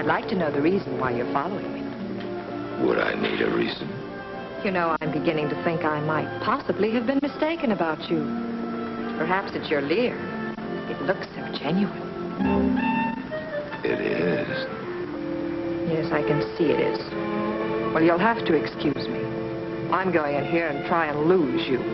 like to know the reason why you're following me. Would I need a reason? You know, I'm beginning to think I might possibly have been mistaken about you. Perhaps it's your leer. It looks so genuine. It is. Yes, I can see it is. Well, you'll have to excuse me. I'm going in here and try and lose you.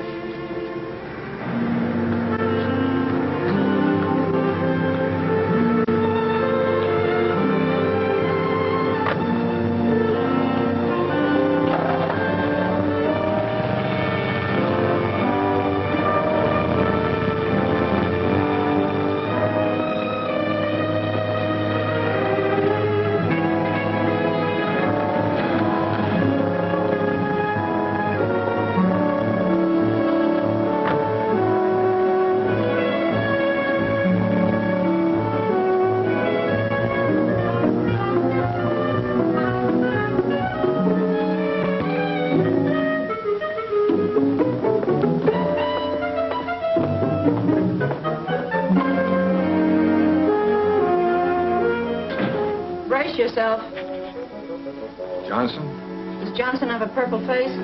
Yourself. Johnson? Does Johnson have a purple face?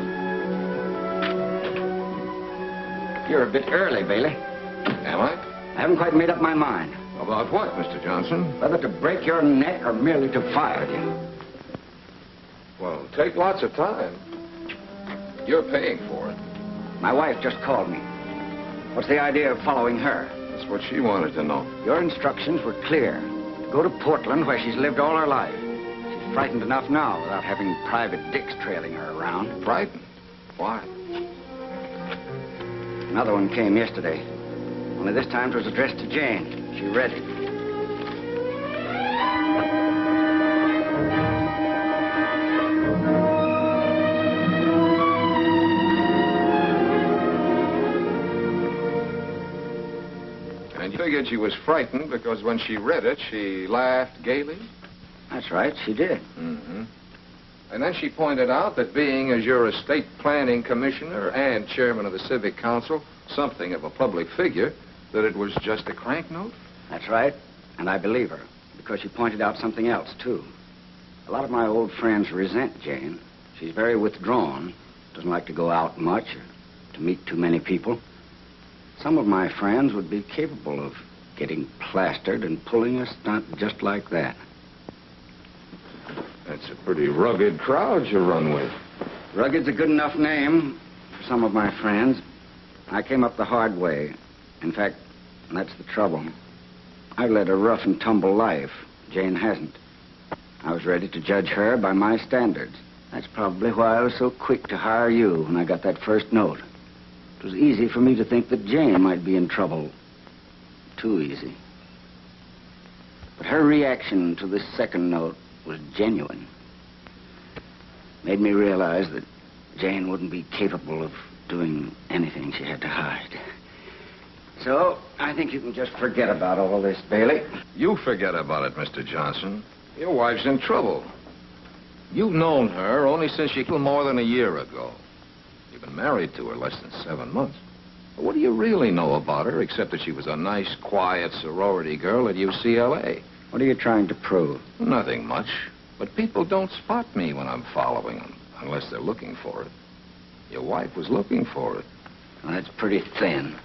You're a bit early, Bailey. Am I? I haven't quite made up my mind. About what, Mr. Johnson? Whether to break your neck or merely to fire you. Well, take lots of time. You're paying for it. My wife just called me. What's the idea of following her? That's what she wanted to know. Your instructions were clear. Go to Portland, where she's lived all her life. She's frightened enough now without having private dicks trailing her around. Frightened? Why? Another one came yesterday. Only this time it was addressed to Jane. She read it. And you figured she was frightened because when she read it, she laughed gaily? That's right, she did. Mm-hmm. And then she pointed out that being, as your estate planning commissioner and chairman of the Civic Council, something of a public figure, that it was just a crank note? That's right, and I believe her, because she pointed out something else, too. A lot of my old friends resent Jane. She's very withdrawn, doesn't like to go out much or to meet too many people. Some of my friends would be capable of getting plastered and pulling a stunt just like that. That's a pretty rugged crowd you run with. Rugged's a good enough name for some of my friends. I came up the hard way. In fact, that's the trouble. I've led a rough and tumble life. Jane hasn't. I was ready to judge her by my standards. That's probably why I was so quick to hire you when I got that first note. It was easy for me to think that Jane might be in trouble. Too easy. But her reaction to this second note was genuine. Made me realize that Jane wouldn't be capable of doing anything she had to hide. So, I think you can just forget about all this, Bailey. You forget about it, Mr. Johnson. Your wife's in trouble. You've known her only since she killed more than a year ago. You've been married to her less than 7 months. What do you really know about her, except that she was a nice, quiet sorority girl at UCLA? What are you trying to prove? Nothing much. But people don't spot me when I'm following them, unless they're looking for it. Your wife was looking for it. Well, that's pretty thin.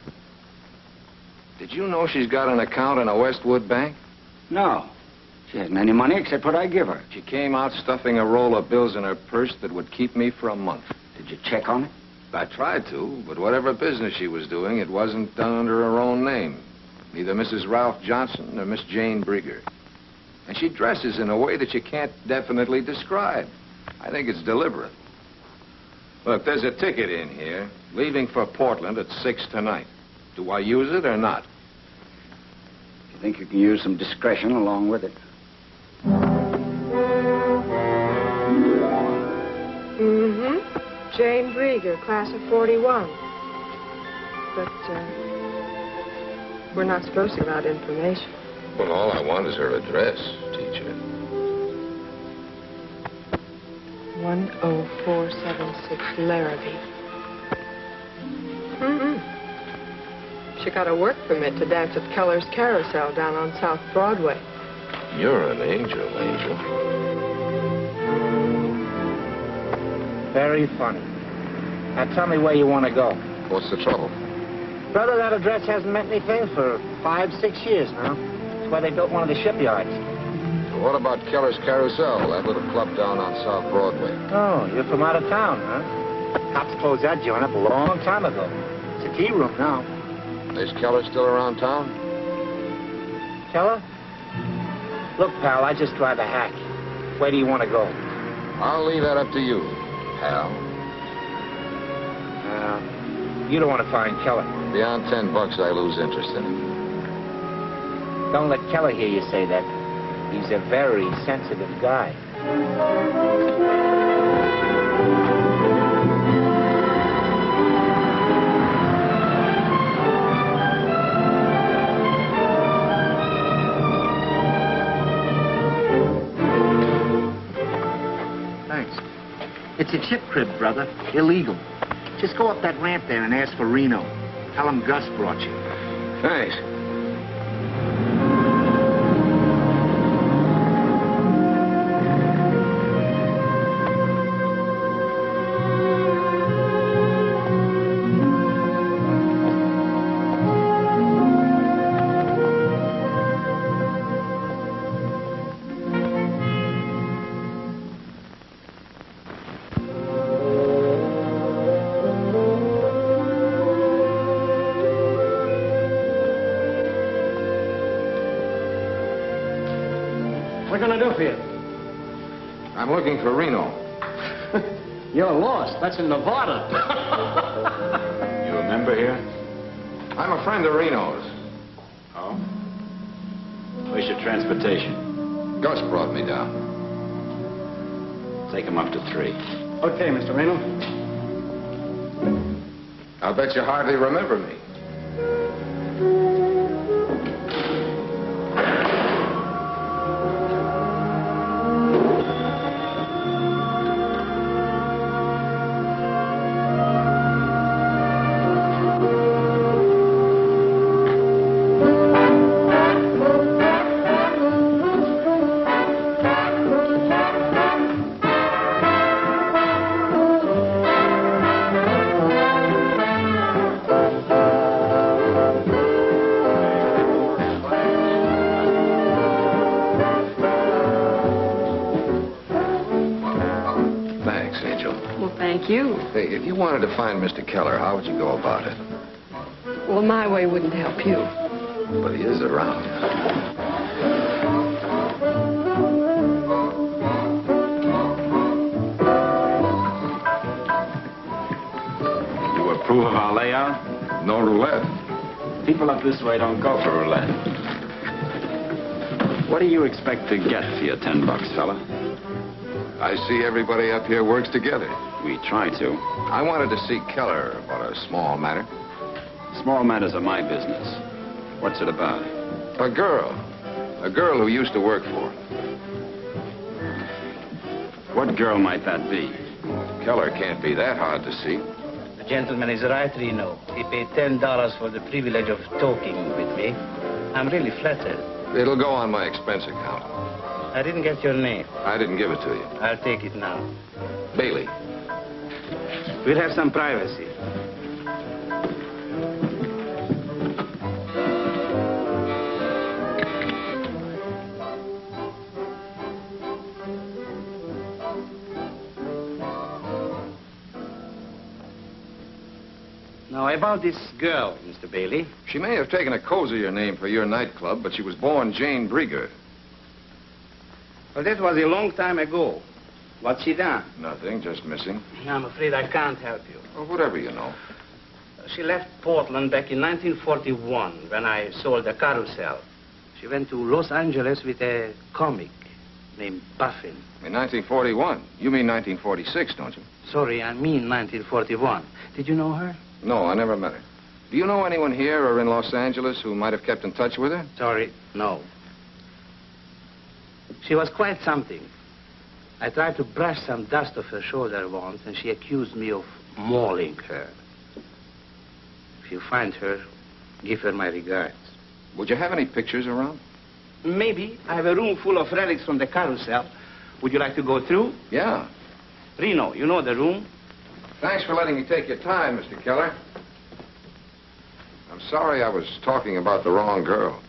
Did you know she's got an account in a Westwood bank? No. She hasn't any money except what I give her. She came out stuffing a roll of bills in her purse that would keep me for a month. Did you check on it? I tried to, but whatever business she was doing, it wasn't done under her own name. Neither Mrs. Ralph Johnson nor Miss Jane Brieger. And she dresses in a way that you can't definitely describe. I think it's deliberate. Look, there's a ticket in here, leaving for Portland at 6 tonight. Do I use it or not? You think you can use some discretion along with it? Mm-hmm. Jane Brieger, class of 41. But, we're not supposed to give out information. Well, all I want is her address, teacher. 10476 Larrabee. Mm-hmm. She got a work permit to dance at Keller's Carousel down on South Broadway. You're an angel, Angel. Very funny. Now tell me where you want to go. What's the trouble? Brother, that address hasn't meant anything for 5-6 years now. It's where they built one of the shipyards. So what about Keller's Carousel, that little club down on South Broadway? Oh, you're from out of town, huh? Cops closed that joint up a long time ago. It's a tea room now. Is Keller still around town? Keller? Look, pal, I just drive a hack. Where do you want to go? I'll leave that up to you, pal. You don't want to find Keller. Beyond $10, I lose interest in him. Don't let Keller hear you say that. He's a very sensitive guy. Thanks. It's a chip crib, brother. Illegal. Just go up that ramp there and ask for Reno. Tell him Gus brought you. Thanks. What can I do for you? I'm looking for Reno. You're lost. That's in Nevada. You a member here? I'm a friend of Reno's. Oh? Where's your transportation? Gus brought me down. Take him up to 3. Okay, Mr. Reno. I'll bet you hardly remember me. Thank you. Hey, if you wanted to find Mr. Keller, how would you go about it? Well, my way wouldn't help you. But he is around. You approve of our layout? No roulette. People up this way don't go for roulette. What do you expect to get for your $10, fella? I see everybody up here works together. We try to. I wanted to see Keller about a small matter. Small matters are my business. What's it about? A girl. A girl who used to work for him. What girl might that be? Keller can't be that hard to see. The gentleman is right, Reno. He paid $10 for the privilege of talking with me. I'm really flattered. It'll go on my expense account. I didn't get your name. I didn't give it to you. I'll take it now. Bailey. We'll have some privacy. Now, about this girl, Mr. Bailey. She may have taken a cozier name for your nightclub, but she was born Jane Brieger. Well, that was a long time ago. What's she done? Nothing, just missing. I'm afraid I can't help you. Well, whatever you know. She left Portland back in 1941 when I sold the Carousel. She went to Los Angeles with a comic named Buffin. In 1941. You mean 1946, don't you? Sorry, I mean 1941. Did you know her? No, I never met her. Do you know anyone here or in Los Angeles who might have kept in touch with her? Sorry, no. She was quite something. I tried to brush some dust off her shoulder once, and she accused me of mauling her. If you find her, give her my regards. Would you have any pictures around? Maybe. I have a room full of relics from the carousel. Would you like to go through? Yeah. Reno, you know the room? Thanks for letting me take your time, Mr. Keller. I'm sorry I was talking about the wrong girl.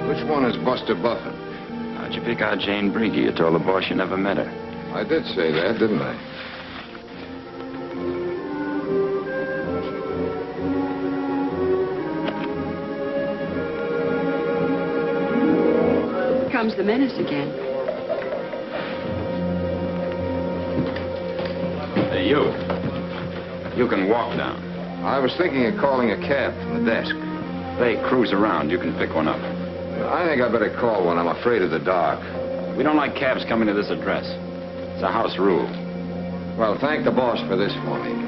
Which one is Buster Buffin? How'd you pick out Jane Briggy? You told the boss you never met her. I did say that, didn't I? Comes the menace again. Hey, you. You can walk down. I was thinking of calling a cab from the desk. They cruise around. You can pick one up. I think I better call one. I'm afraid of the dark. We don't like cabs coming to this address. It's a house rule. Well, thank the boss for this for me.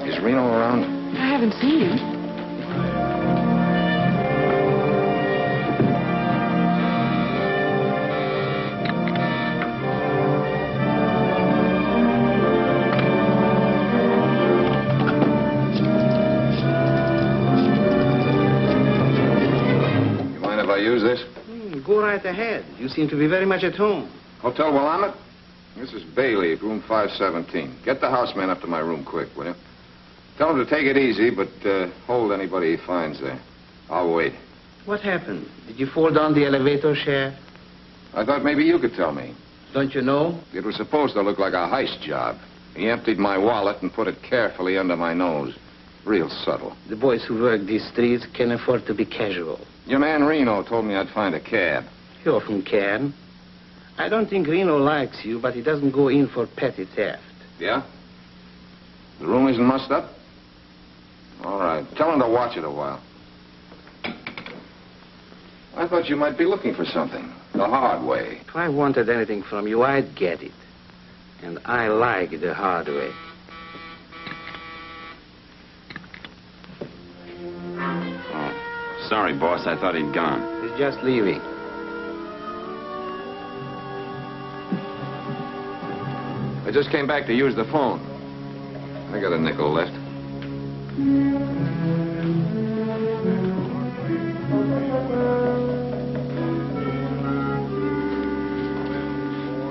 Is Reno around? I haven't seen him. You mind if I use this? Go right ahead. You seem to be very much at home. Hotel Willamette? This is Bailey at room 517. Get the houseman up to my room quick, will you? Tell him to take it easy, but hold anybody he finds there. I'll wait. What happened? Did you fall down the elevator shaft? I thought maybe you could tell me. Don't you know? It was supposed to look like a heist job. He emptied my wallet and put it carefully under my nose. Real subtle. The boys who work these streets can afford to be casual. Your man Reno told me I'd find a cab. He often can. I don't think Reno likes you, but he doesn't go in for petty theft. Yeah? The room isn't mussed up? All right. Tell him to watch it a while. I thought you might be looking for something. The hard way. If I wanted anything from you, I'd get it. And I like the hard way. Oh, sorry, boss. I thought he'd gone. He's just leaving. I just came back to use the phone. I got a nickel left.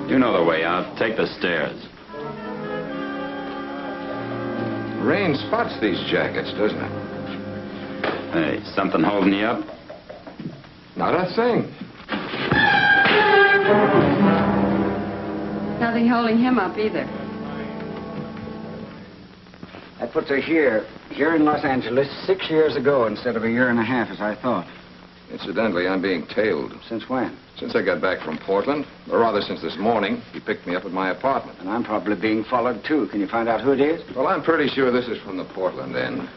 You know the way out. Take the stairs. Rain spots these jackets, doesn't it? Hey, something holding you up? Not a thing. Nothing holding him up either. That puts her here in Los Angeles 6 years ago instead of a year and a half, as I thought. Incidentally, I'm being tailed. Since when? Since I got back from Portland, or rather since this morning, he picked me up at my apartment. And I'm probably being followed, too. Can you find out who it is? Well, I'm pretty sure this is from the Portland end.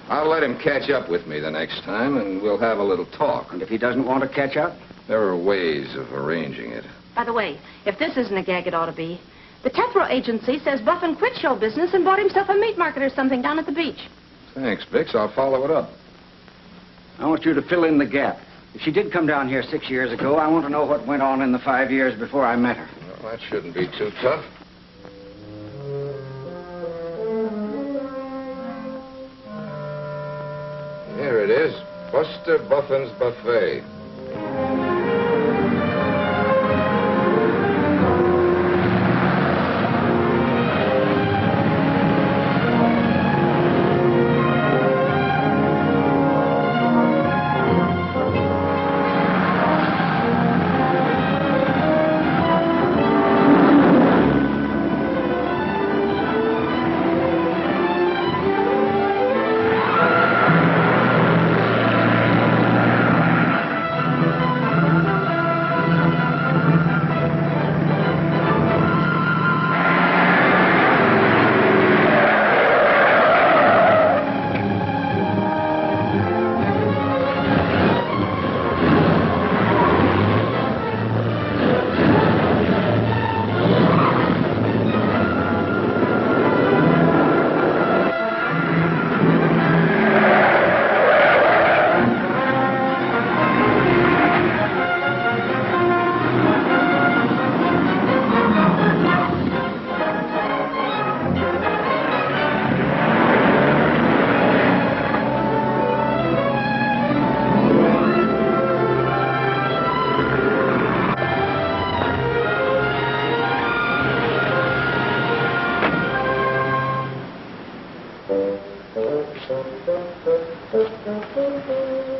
I'll let him catch up with me the next time, and we'll have a little talk. And if he doesn't want to catch up? There are ways of arranging it. By the way, if this isn't a gag, it ought to be. The Tethro agency says Buffin quit show business and bought himself a meat market or something down at the beach. Thanks, Bix. I'll follow it up. I want you to fill in the gap. If she did come down here 6 years ago, I want to know what went on in the 5 years before I met her. Well, that shouldn't be too tough. Here it is. Buster Buffin's Buffet.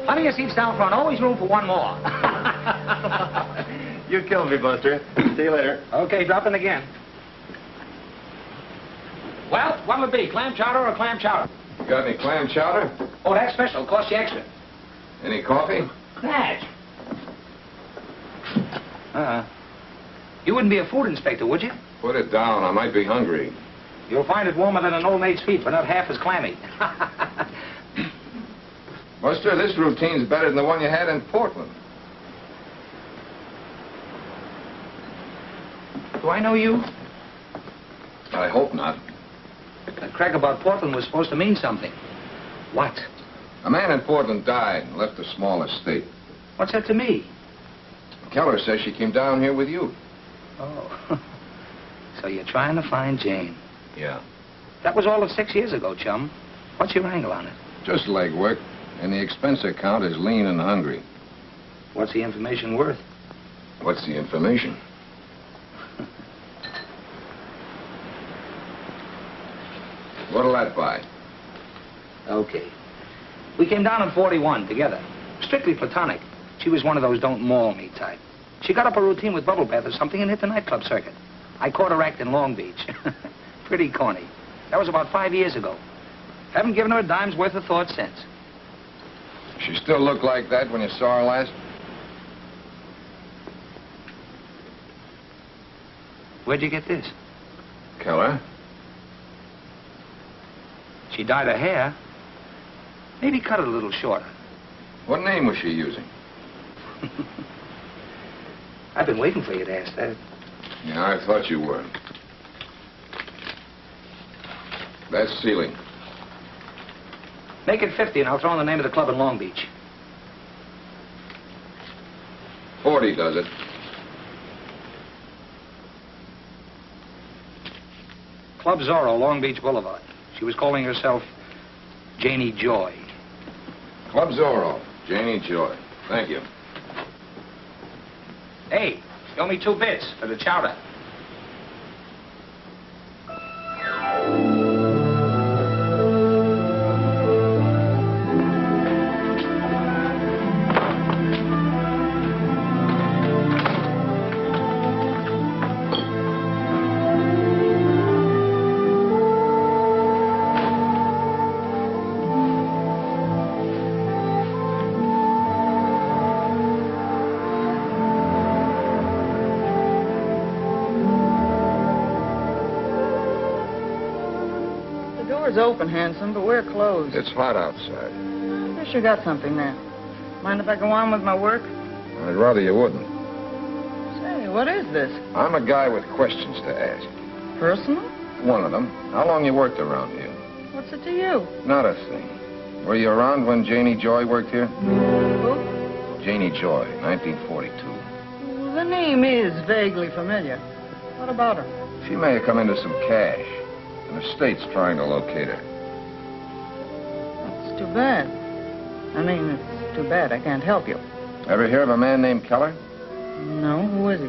Plenty of seats down front. Always room for one more. You killed me, Buster. See you later. Okay, drop in again. Well, what'll it be? Clam chowder or clam chowder? You got any clam chowder? Oh, that's special. Cost you extra. Any coffee? Natch. You wouldn't be a food inspector, would you? Put it down. I might be hungry. You'll find it warmer than an old maid's feet, but not half as clammy. Buster, this routine's better than the one you had in Portland. Do I know you? I hope not. That crack about Portland was supposed to mean something. What? A man in Portland died and left a small estate. What's that to me? Keller says she came down here with you. Oh. So you're trying to find Jane. Yeah. That was all of 6 years ago, chum. What's your angle on it? Just legwork. And the expense account is lean and hungry. What's the information worth? What's the information? What'll that buy? Okay. We came down in 41 together. Strictly platonic. She was one of those don't maul me type. She got up a routine with bubble bath or something and hit the nightclub circuit. I caught her act in Long Beach. Pretty corny. That was about 5 years ago. Haven't given her a dime's worth of thought since. She still looked like that when you saw her last? Where'd you get this? Keller? She dyed her hair. Maybe cut it a little shorter. What name was she using? I've been waiting for you to ask that. Yeah, I thought you were. That's ceiling. Make it 50 and I'll throw in the name of the club in Long Beach. 40 does it. Club Zorro, Long Beach Boulevard. She was calling herself Janie Joy. Club Zorro, Janie Joy. Thank you. Hey, you owe me 2 bits for the chowder. Door's open, handsome, but we're closed. It's hot outside. Guess you got something there. Mind if I go on with my work? I'd rather you wouldn't. Say, what is this? I'm a guy with questions to ask. Personal? One of them. How long you worked around here? What's it to you? Not a thing. Were you around when Janie Joy worked here? Who? Janie Joy, 1942. Well, the name is vaguely familiar. What about her? She may have come into some cash. And the state's trying to locate her. That's too bad. I mean, it's too bad I can't help you. Ever hear of a man named Keller? No, who is he?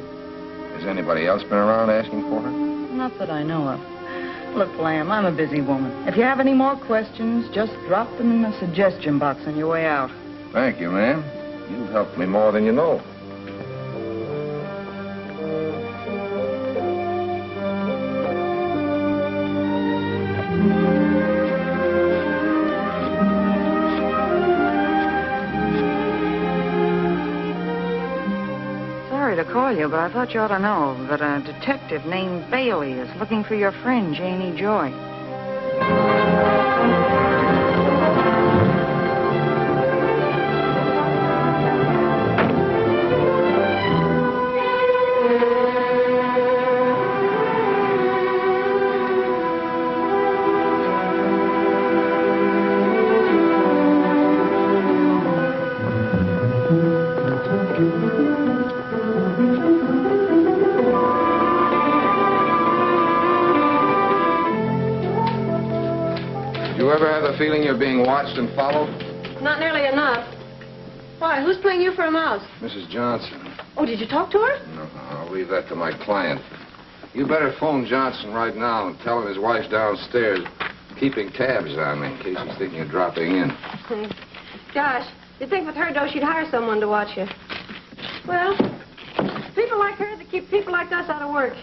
Has anybody else been around asking for her? Not that I know of. Look, Lamb, I'm a busy woman. If you have any more questions, just drop them in the suggestion box on your way out. Thank you, ma'am. You've helped me more than you know. To call you, but I thought you ought to know that a detective named Bailey is looking for your friend, Janie Joy. Feeling you're being watched and followed? Not nearly enough. Why, who's playing you for a mouse? Mrs. Johnson. Oh, did you talk to her? No, I'll leave that to my client. You better phone Johnson right now and tell him his wife's downstairs keeping tabs on me in case he's thinking of dropping in. Gosh, you'd think with her, though, she'd hire someone to watch you. Well, people like her that keep people like us out of work.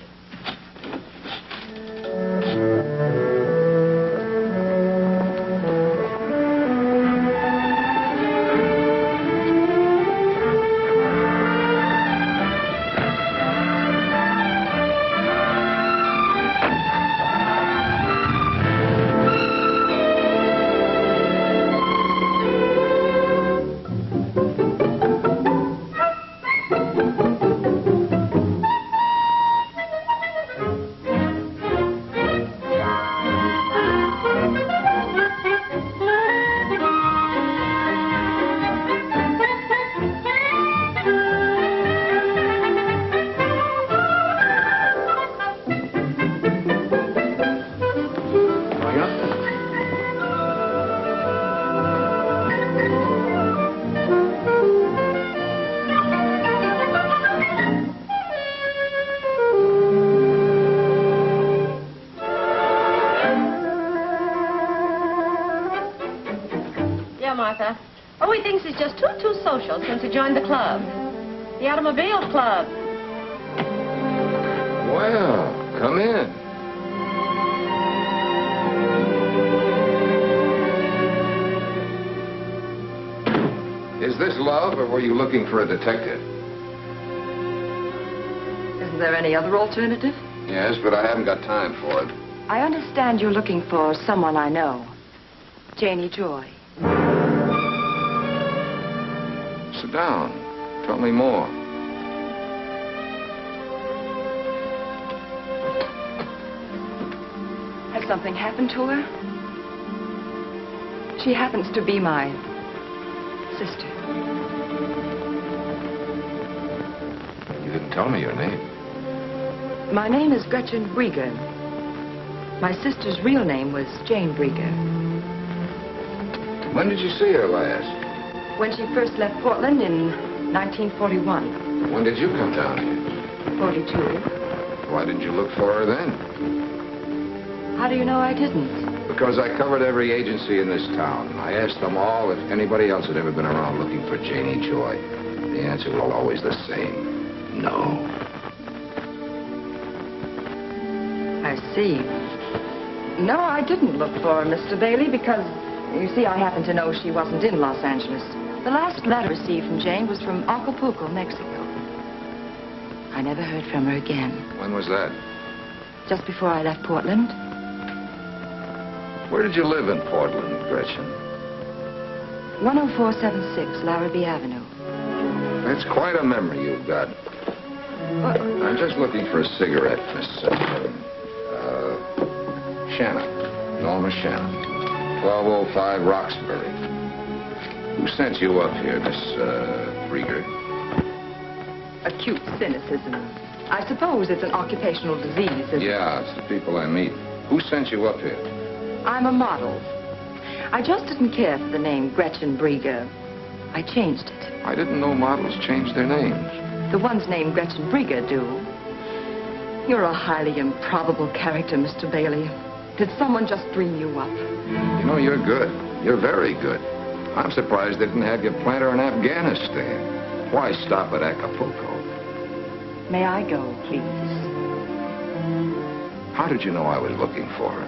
Martha. Oh, he thinks he's just too social since he joined the club. The Automobile Club. Well, come in. Is this love, or were you looking for a detective? Isn't there any other alternative? Yes, but I haven't got time for it. I understand you're looking for someone I know. Janie Joy. Sit down. Tell me more. Has something happened to her? She happens to be my sister. You didn't tell me your name. My name is Gretchen Brieger. My sister's real name was Jane Brieger. When did you see her last? When she first left Portland in 1941. When did you come down here? 42. Why didn't you look for her then? How do you know I didn't? Because I covered every agency in this town. I asked them all if anybody else had ever been around looking for Janie Joy. The answer was always the same. No. I see. No, I didn't look for her, Mr. Bailey, because, you see, I happen to know she wasn't in Los Angeles. The last letter received from Jane was from Acapulco, Mexico. I never heard from her again. When was that? Just before I left Portland. Where did you live in Portland, Gretchen? 10476 Larrabee Avenue. That's quite a memory you've got. I'm just looking for a cigarette, Miss Shannon. Norma Shannon. 1205 Roxbury. Who sent you up here, Miss Brieger? Acute cynicism. I suppose it's an occupational disease, isn't it? Yeah, it's the people I meet. Who sent you up here? I'm a model. I just didn't care for the name Gretchen Brieger. I changed it. I didn't know models changed their names. The ones named Gretchen Brieger do. You're a highly improbable character, Mr. Bailey. Did someone just dream you up? You know, you're good. You're very good. I'm surprised they didn't have you plant her in Afghanistan. Why stop at Acapulco? May I go, please? How did you know I was looking for her?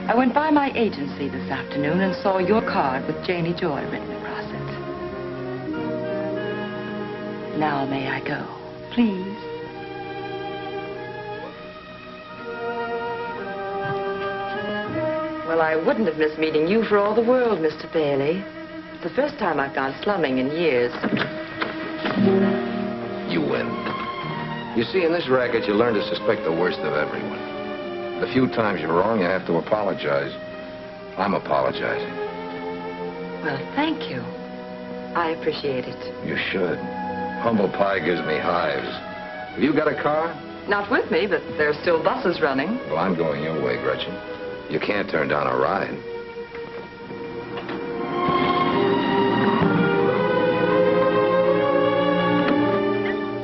I went by my agency this afternoon and saw your card with Janie Joy written across it. Now may I go, please? Well, I wouldn't have missed meeting you for all the world, Mr. Bailey. It's the first time I've gone slumming in years. You win. You see, in this racket, you learn to suspect the worst of everyone. The few times you're wrong, you have to apologize. I'm apologizing. Well, thank you. I appreciate it. You should. Humble pie gives me hives. Have you got a car? Not with me, but there are still buses running. Well, I'm going your way, Gretchen. You can't turn down a ride.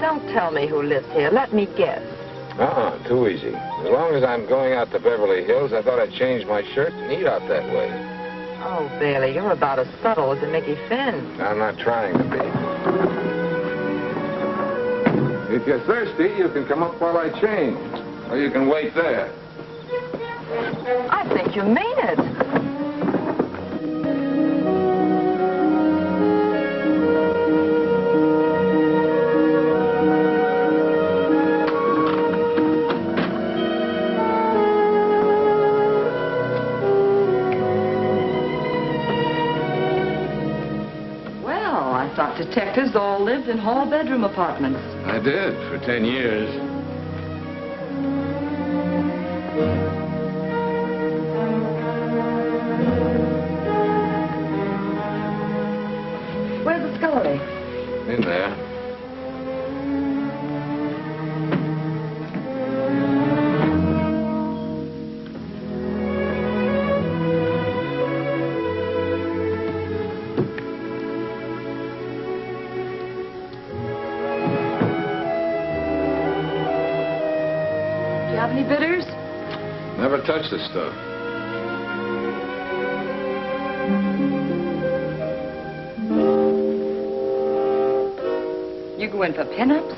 Don't tell me who lives here. Let me guess. Too easy. As long as I'm going out to Beverly Hills, I thought I'd change my shirt and eat out that way. Oh, Bailey, you're about as subtle as a Mickey Finn. I'm not trying to be. If you're thirsty, you can come up while I change. Or you can wait there. I think you mean it. Detectives all lived in hall bedroom apartments. I did, for 10 years. Where's the scullery? In there. Any bitters? Never touched this stuff. You go in for pinups?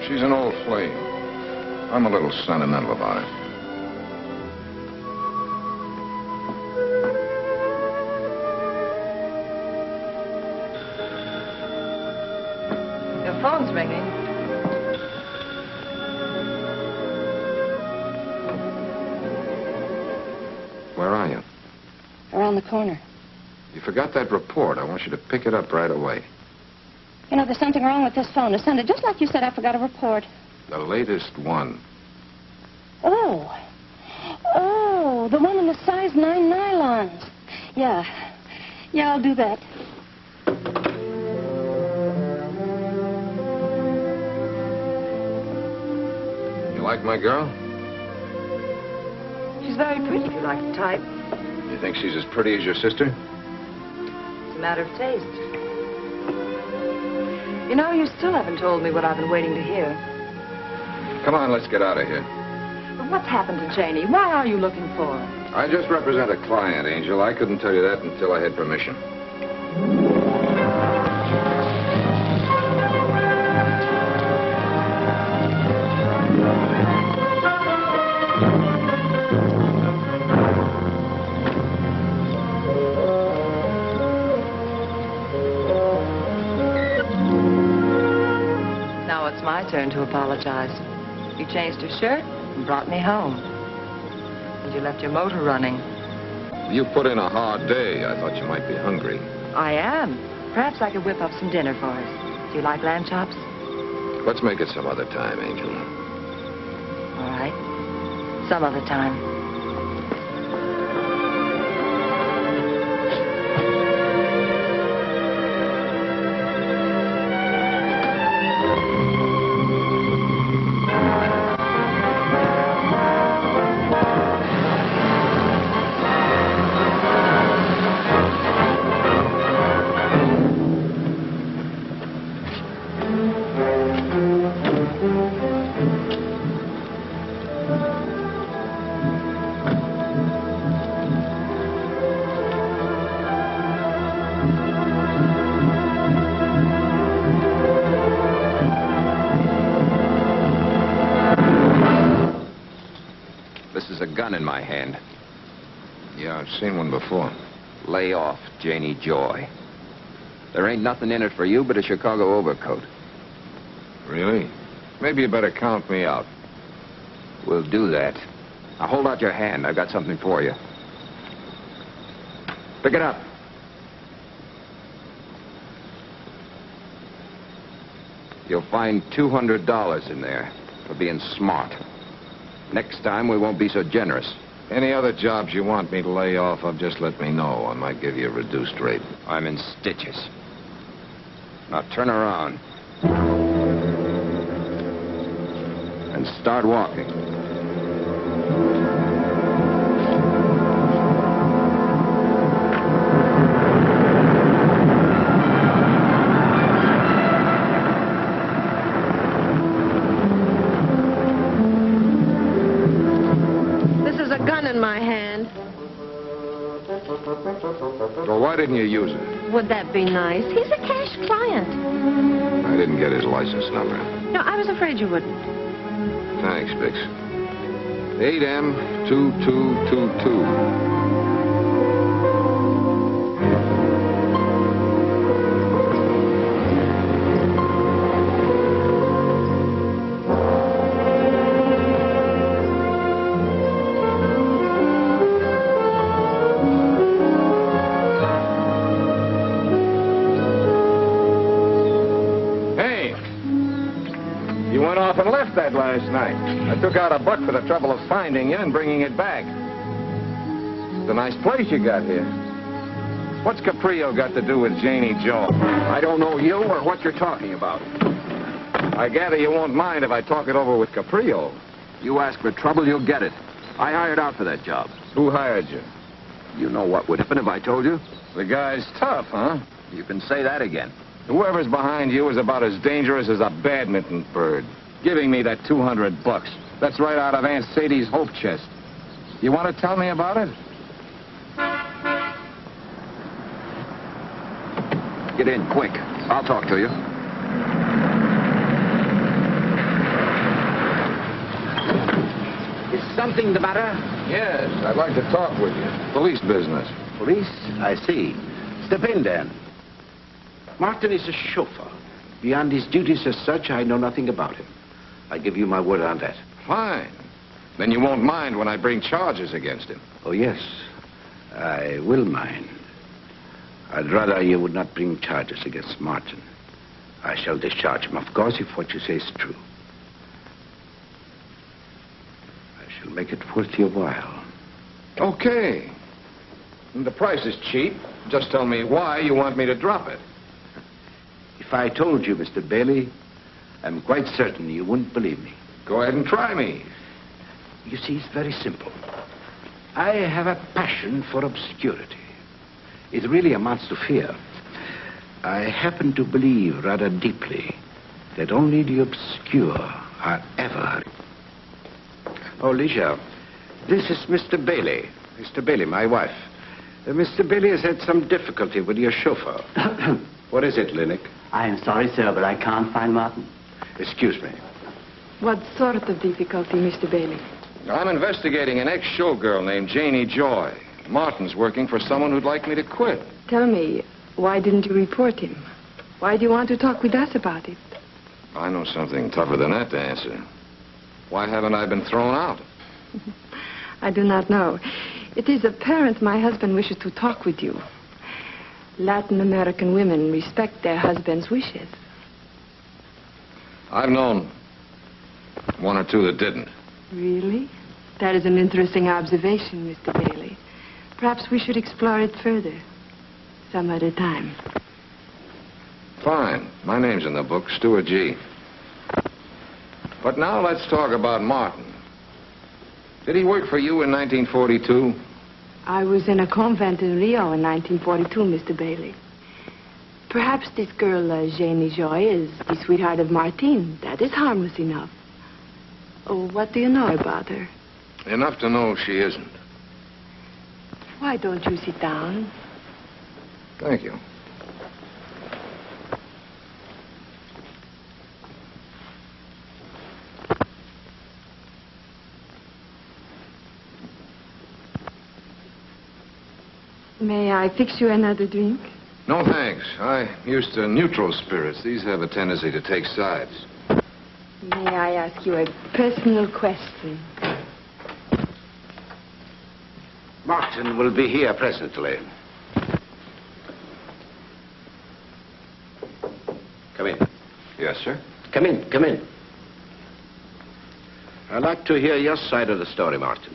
She's an old flame. I'm a little sentimental about it. Your phone's ringing. Where are you? Around the corner. You forgot that report. I want you to pick it up right away. You know, there's something wrong with this phone. It sounded just like you said I forgot a report. The latest one. Oh. Oh, the one in the size 9 nylons. Yeah. Yeah, I'll do that. You like my girl? She's very pretty if you like the type. You think she's as pretty as your sister? It's a matter of taste. You know, you still haven't told me what I've been waiting to hear. Come on, let's get out of here. But what's happened to Janie? Why are you looking for her? I just represent a client, Angel. I couldn't tell you that until I had permission. Now it's my turn to apologize. You changed your shirt and brought me home. And you left your motor running. You put in a hard day. I thought you might be hungry. I am. Perhaps I could whip up some dinner for us. Do you like lamb chops? Let's make it some other time, Angel. All right. Some other time. In my hand. Yeah, I've seen one before. Lay off, Janie Joy. There ain't nothing in it for you but a Chicago overcoat. Really? Maybe you better count me out. We'll do that. Now hold out your hand. I've got something for you. Pick it up. You'll find $200 in there for being smart. Next time, we won't be so generous. Any other jobs you want me to lay off of, just let me know. I might give you a reduced rate. I'm in stitches. Now turn around. And start walking. Well, why didn't you use it? Would that be nice? He's a cash client. I didn't get his license number. No, I was afraid you wouldn't. Thanks, Bix. 8M2222. And left that last night. I took out $1 for the trouble of finding you and bringing it back. It's a nice place you got here. What's Caprio got to do with Janie Joe? I don't know you or what you're talking about. I gather you won't mind if I talk it over with Caprio. You ask for trouble, you'll get it. I hired out for that job. Who hired you? You know what would happen if I told you? The guy's tough, huh? You can say that again. Whoever's behind you is about as dangerous as a badminton bird. Giving me that $200. That's right out of Aunt Sadie's hope chest. You want to tell me about it? Get in, quick. I'll talk to you. Is something the matter? Yes, I'd like to talk with you. Police business. Police? I see. Step in, then. Martin is a chauffeur. Beyond his duties as such, I know nothing about him. I give you my word on that. Fine. Then you won't mind when I bring charges against him. Oh, yes. I will mind. I'd rather you would not bring charges against Martin. I shall discharge him, of course, if what you say is true. I shall make it worth your while. Okay. The price is cheap. Just tell me why you want me to drop it. If I told you, Mr. Bailey, I'm quite certain you wouldn't believe me. Go ahead and try me. You see, it's very simple. I have a passion for obscurity. It really amounts to fear. I happen to believe rather deeply that only the obscure are ever... Oh, Ligia, this is Mr. Bailey. Mr. Bailey, my wife. Mr. Bailey has had some difficulty with your chauffeur. What is it, Linnick? I'm sorry, sir, but I can't find Martin. Excuse me. What sort of difficulty, Mr. Bailey? I'm investigating an ex-showgirl named Janie Joy. Martin's working for someone who'd like me to quit. Tell me, why didn't you report him? Why do you want to talk with us about it? I know something tougher than that to answer. Why haven't I been thrown out? I do not know. It is apparent my husband wishes to talk with you. Latin American women respect their husbands' wishes. I've known one or two that didn't. Really? That is an interesting observation, Mr. Bailey. Perhaps we should explore it further. Some other time. Fine. My name's in the book, Stuart G. But now let's talk about Martin. Did he work for you in 1942? I was in a convent in Rio in 1942, Mr. Bailey. Perhaps this girl, Janie Joy, is the sweetheart of Martin. That is harmless enough. Oh, what do you know about her? Enough to know she isn't. Why don't you sit down? Thank you. May I fix you another drink? No, thanks. I'm used to neutral spirits. These have a tendency to take sides. May I ask you a personal question? Martin will be here presently. Come in. Yes, sir? Come in, come in. I'd like to hear your side of the story, Martin.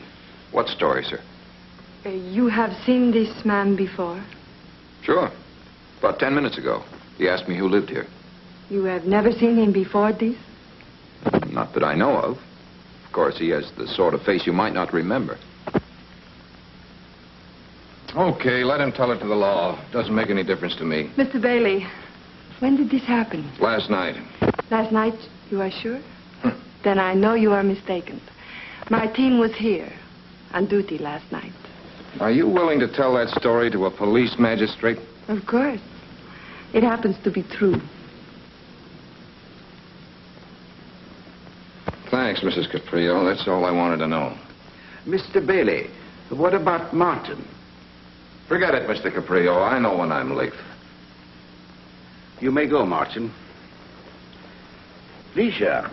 What story, sir? You have seen this man before? Sure. About 10 minutes ago. He asked me who lived here. You have never seen him before this? Not that I know of. Of course, he has the sort of face you might not remember. Okay, let him tell it to the law. Doesn't make any difference to me. Mr. Bailey, when did this happen? Last night. Last night, you are sure? Then I know you are mistaken. Martin was here, on duty last night. Are you willing to tell that story to a police magistrate? Of course. It happens to be true. Thanks, Mrs. Caprio. That's all I wanted to know. Mr. Bailey, what about Martin? Forget it, Mr. Caprio. I know when I'm late. You may go, Martin. Ligia,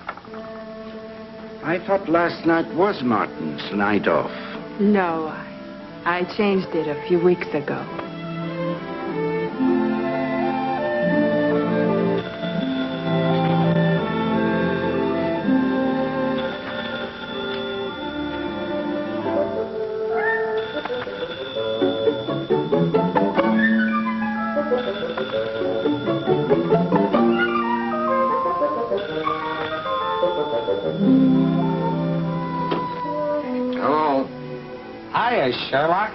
I thought last night was Martin's night off. No, I changed it a few weeks ago. Hello. Hiya, Sherlock.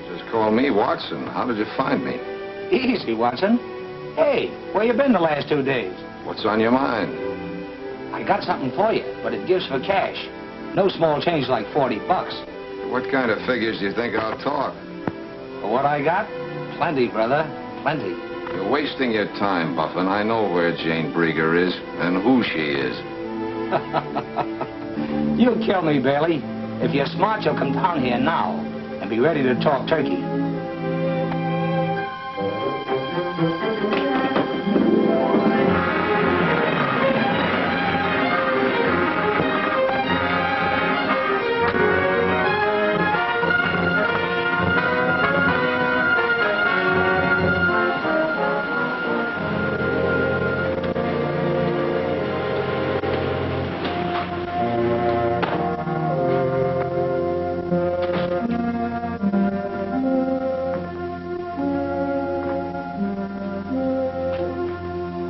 Just call me Watson. How did you find me? Easy, Watson. Hey, where you been the last 2 days? What's on your mind? I got something for you, but it gives for cash. No small change like $40. What kind of figures do you think I'll talk? For what I got? Plenty, brother. Plenty. You're wasting your time, Buffin. I know where Jane Brieger is and who she is. You'll kill me, Bailey. If you're smart, you'll come down here now and be ready to talk turkey.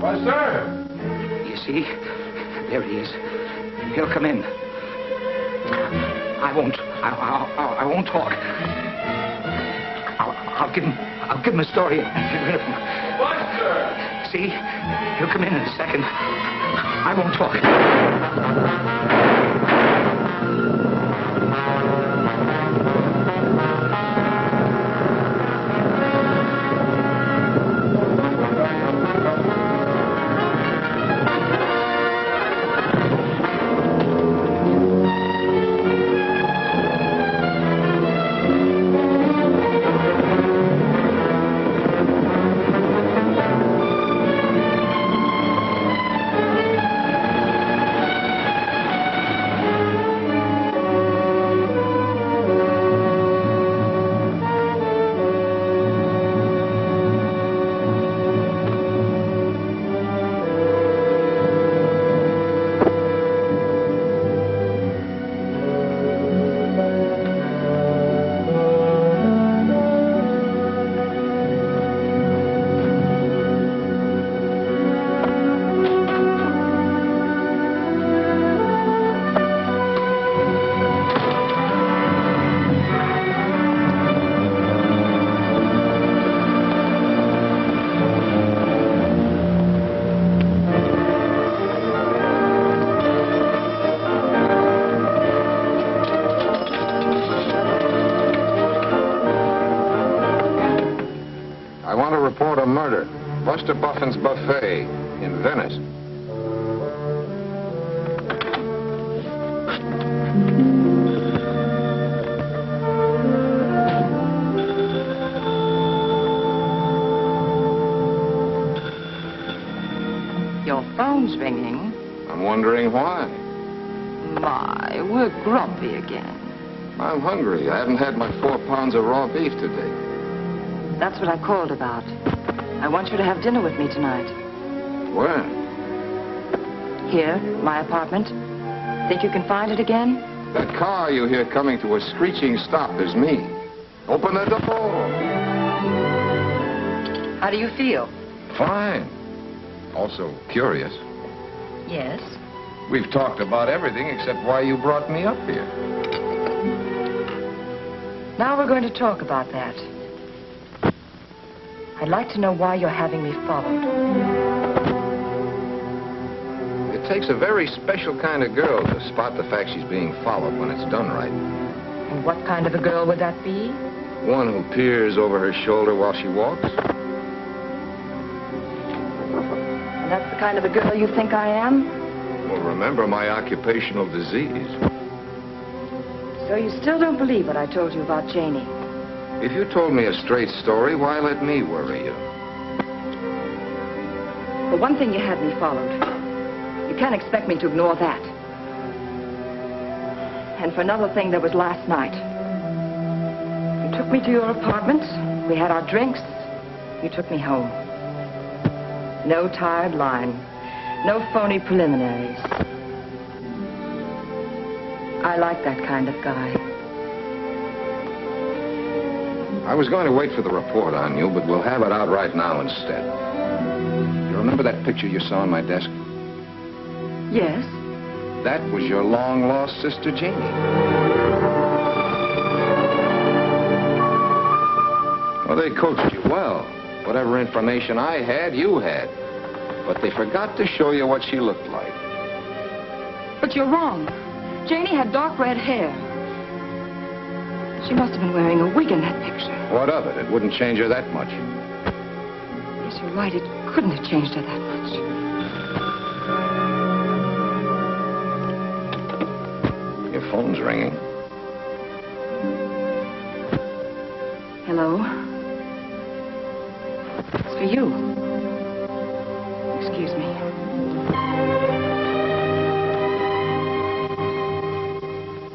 Buster! You see? There he is. He'll come in. I won't talk. I'll give him a story and get rid of him. Buster! See? He'll come in a second. I won't talk. I want to report a murder. Buster Buffin's Buffet in Venice. Your phone's ringing. I'm wondering why. My, we're grumpy again. I'm hungry. I haven't had my 4 pounds of raw beef today. That's what I called about. I want you to have dinner with me tonight. Where? Here, my apartment. Think you can find it again? That car you hear coming to a screeching stop is me. Open the door. How do you feel? Fine. Also curious. Yes. We've talked about everything except why you brought me up here. Now we're going to talk about that. I'd like to know why you're having me followed. It takes a very special kind of girl to spot the fact she's being followed when it's done right. And what kind of a girl would that be? One who peers over her shoulder while she walks. And that's the kind of a girl you think I am? Well, remember my occupational disease. So you still don't believe what I told you about Janie? If you told me a straight story, why let me worry you? For one thing, you had me followed. You can't expect me to ignore that. And for another thing, there was last night. You took me to your apartment. We had our drinks. You took me home. No tired line. No phony preliminaries. I like that kind of guy. I was going to wait for the report on you, but we'll have it out right now instead. You remember that picture you saw on my desk? Yes. That was your long-lost sister, Janie. Well, they coached you well. Whatever information I had, you had. But they forgot to show you what she looked like. But you're wrong. Janie had dark red hair. She must have been wearing a wig in that picture. What of it? It wouldn't change her that much. Yes, you're right. It couldn't have changed her that much. Your phone's ringing. Hello? It's for you. Excuse me.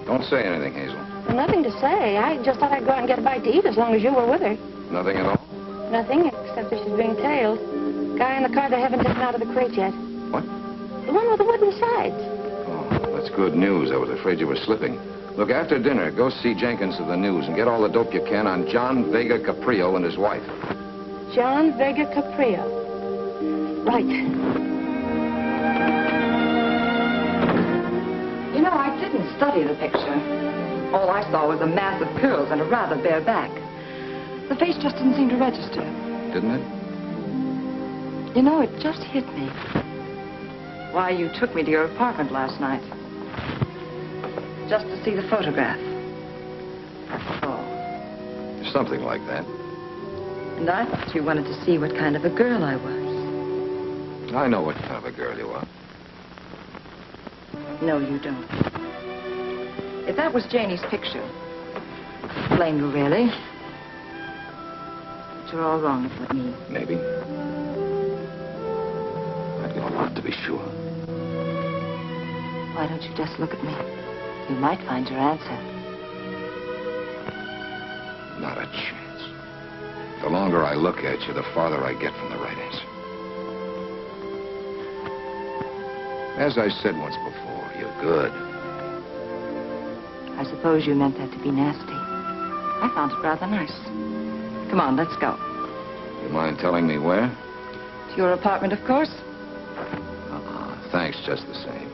Don't say anything, Hazel. Nothing to say. I just thought I'd go out and get a bite to eat as long as you were with her. Nothing at all? Nothing, except that she's being tailed. Guy in the car they haven't taken out of the crate yet. What? The one with the wooden sides. Oh, that's good news. I was afraid you were slipping. Look, after dinner, go see Jenkins of the News and get all the dope you can on John Vega Caprio and his wife. John Vega Caprio. Right. You know, I didn't study the picture. All I saw was a mass of curls and a rather bare back. The face just didn't seem to register. Didn't it? You know, it just hit me. Why you took me to your apartment last night. Just to see the photograph. That's all. Something like that. And I thought you wanted to see what kind of a girl I was. I know what kind of a girl you are. No, you don't. If that was Janie's picture, blame you, really. But you're all wrong about me. Maybe. I'd give a lot to be sure. Why don't you just look at me? You might find your answer. Not a chance. The longer I look at you, the farther I get from the right answer. As I said once before, you're good. I suppose you meant that to be nasty. I found it rather nice. Come on, let's go. You mind telling me where? To your apartment, of course. Thanks just the same.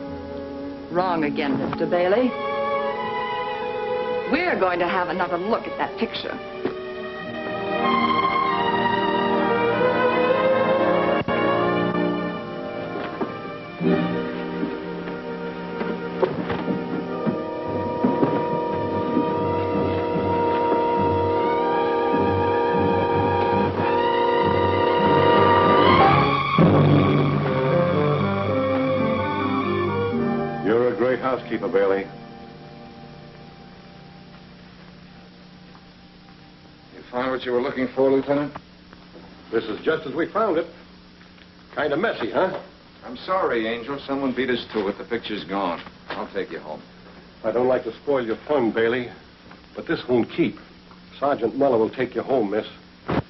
Wrong again, Mr. Bailey. We're going to have another look at that picture. You're a great housekeeper, Bailey. Find what you were looking for, Lieutenant? This is just as we found it. Kind of messy, huh? I'm sorry, Angel. Someone beat us to it. The picture's gone. I'll take you home. I don't like to spoil your fun, Bailey, but this won't keep. Sergeant Muller will take you home, miss.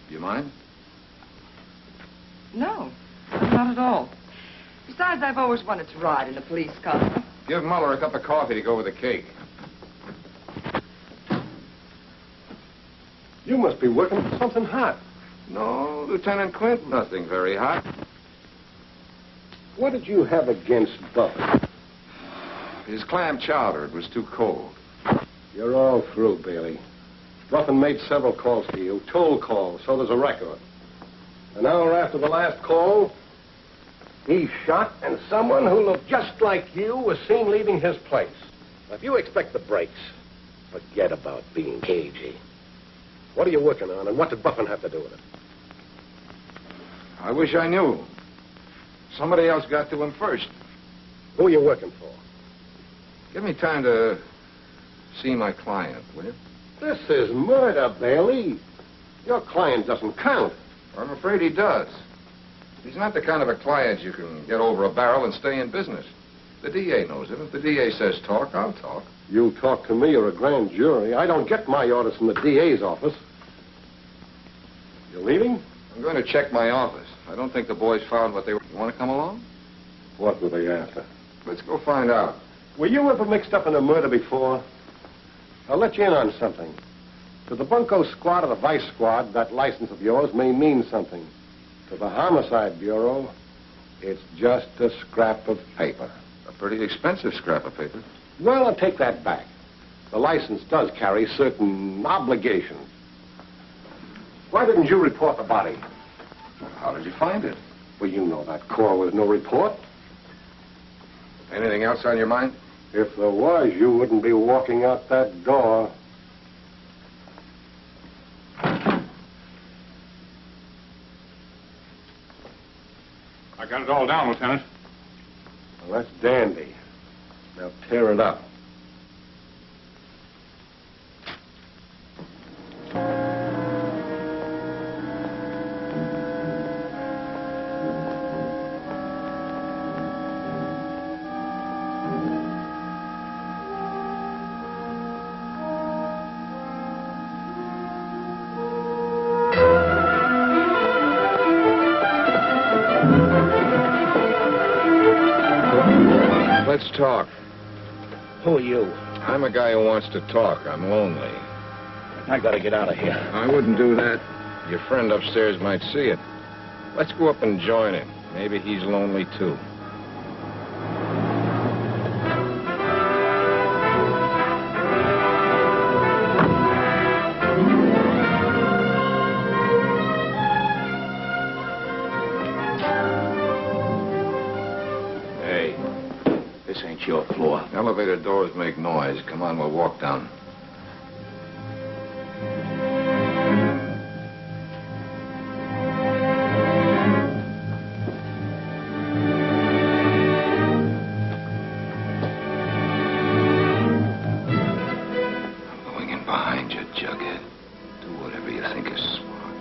You mind? No, not at all. Besides, I've always wanted to ride in a police car. Give Muller a cup of coffee to go with the cake. You must be working for something hot. No, Lieutenant Clint, nothing very hot. What did you have against Buffett? His clam chowder, it was too cold. You're all through, Bailey. Buffett made several calls to you, toll calls, so there's a record. An hour after the last call, he shot, and someone who looked just like you was seen leaving his place. Now, if you expect the breaks, forget about being cagey. What are you working on, and what did Buffin have to do with it? I wish I knew. Somebody else got to him first. Who are you working for? Give me time to see my client, will you? This is murder, Bailey. Your client doesn't count. I'm afraid he does. He's not the kind of a client you can get over a barrel and stay in business. The DA knows it. If the DA says talk, I'll talk. You talk to me or a grand jury. I don't get my orders from the DA's office. You're leaving? I'm going to check my office. I don't think the boys found what they were... You want to come along? What were they after? Let's go find out. Were you ever mixed up in a murder before? I'll let you in on something. To the Bunko Squad or the Vice Squad, that license of yours may mean something. To the Homicide Bureau, it's just a scrap of paper. A pretty expensive scrap of paper. Well, I'll take that back. The license does carry certain obligations. Why didn't you report the body? How did you find it? Well, you know that call was no report. Anything else on your mind? If there was, you wouldn't be walking out that door. I got it all down, Lieutenant. Well, that's dandy. Now tear it up. Let's talk. Who are you? I'm a guy who wants to talk. I'm lonely. I gotta get out of here. I wouldn't do that. Your friend upstairs might see it. Let's go up and join him. Maybe he's lonely, too. Hey, this ain't your floor. Elevator doors make noise. Come on, we'll walk down. Jughead. Do whatever you think is smart.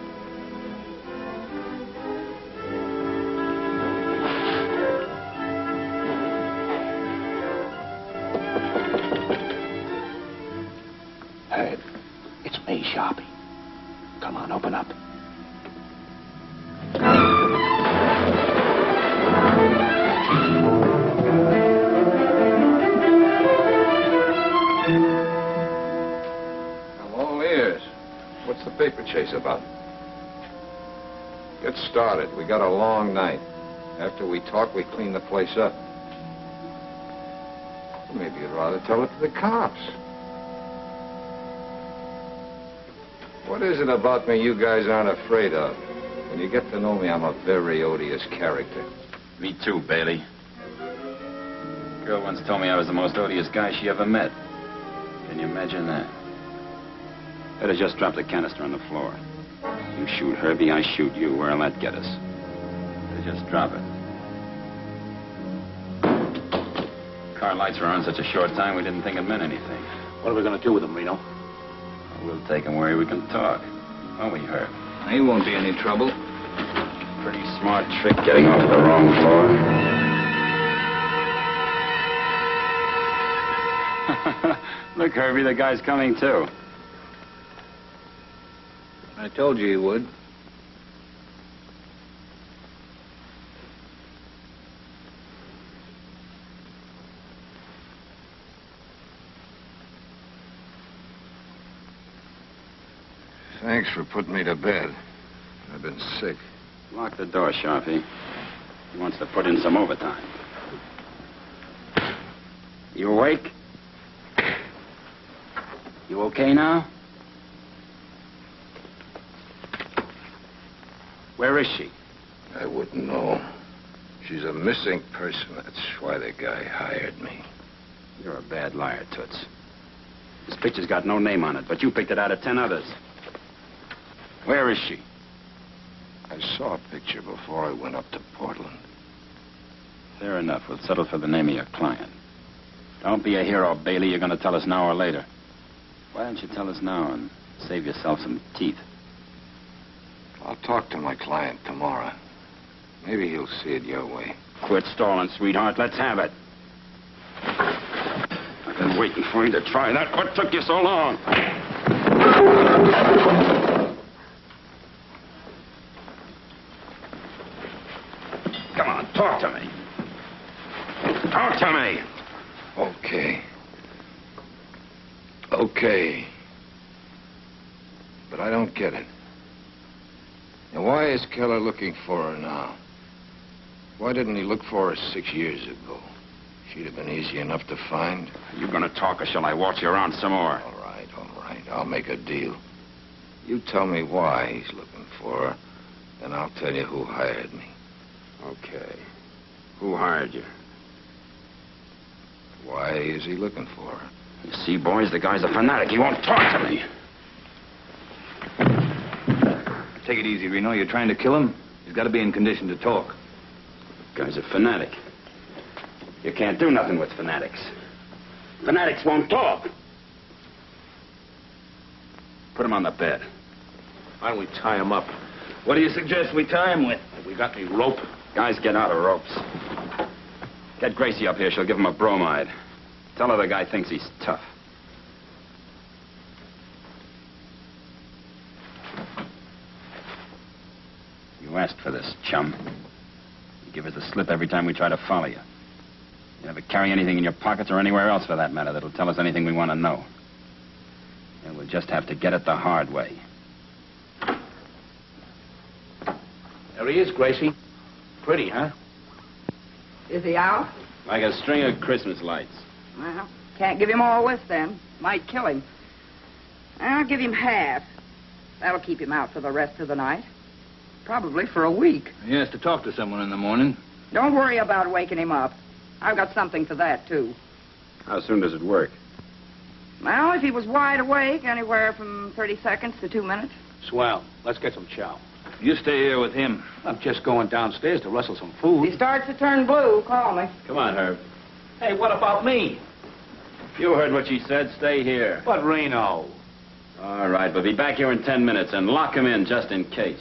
Hey, it's me, Sharpie. Come on, open up. What's the paper chase about? Get started. We got a long night. After we talk, we clean the place up. Maybe you'd rather tell it to the cops. What is it about me you guys aren't afraid of? When you get to know me, I'm a very odious character. Me too, Bailey. A girl once told me I was the most odious guy she ever met. Can you imagine that? Better just drop the canister on the floor. You shoot Herbie, I shoot you. Where'll that get us? Better just drop it. Car lights were on such a short time, we didn't think it meant anything. What are we going to do with him, Reno? We'll take him where we can talk. Won't we, Herb? He won't be any trouble. Pretty smart trick getting off the wrong floor. Look, Herbie, the guy's coming, too. I told you he would. Thanks for putting me to bed. I've been sick. Lock the door, Sharpie. He wants to put in some overtime. You awake? You okay now? Where is she? I wouldn't know. She's a missing person. That's why the guy hired me. You're a bad liar, Toots. This picture's got no name on it, but you picked it out of 10 others. Where is she? I saw a picture before I went up to Portland. Fair enough. We'll settle for the name of your client. Don't be a hero, Bailey. You're going to tell us now or later. Why don't you tell us now and save yourself some teeth? I'll talk to my client tomorrow. Maybe he'll see it your way. Quit stalling, sweetheart. Let's have it. I've been waiting for you to try that. What took you so long? Come on, talk to me. Talk to me. Okay. But I don't get it. And why is Keller looking for her now? Why didn't he look for her 6 years ago? She'd have been easy enough to find. Are you going to talk, or shall I watch you around some more? All right. I'll make a deal. You tell me why he's looking for her, and I'll tell you who hired me. Okay. Who hired you? Why is he looking for her? You see, boys, the guy's a fanatic. He won't talk to me. Take it easy, Reno. You're trying to kill him? He's got to be in condition to talk. The guy's a fanatic. You can't do nothing with fanatics. Fanatics won't talk. Put him on the bed. Why don't we tie him up? What do you suggest we tie him with? Have we got any rope? Guys, get out of ropes. Get Gracie up here. She'll give him a bromide. Tell her the guy thinks he's tough. You asked for this, chum. You give us the slip every time we try to follow you. You never carry anything in your pockets or anywhere else, for that matter, that'll tell us anything we want to know. And we'll just have to get it the hard way. There he is, Gracie. Pretty, huh? Is he out? Like a string of Christmas lights. Well, can't give him all this then. Might kill him. I'll give him half. That'll keep him out for the rest of the night. Probably for a week. He has to talk to someone in the morning. Don't worry about waking him up. I've got something for that, too. How soon does it work? Well, if he was wide awake, anywhere from 30 seconds to 2 minutes. Swell. Let's get some chow. You stay here with him. I'm just going downstairs to rustle some food. If he starts to turn blue, call me. Come on, Herb. Hey, what about me? You heard what she said. Stay here. But Reno. All right, but be back here in 10 minutes and lock him in just in case.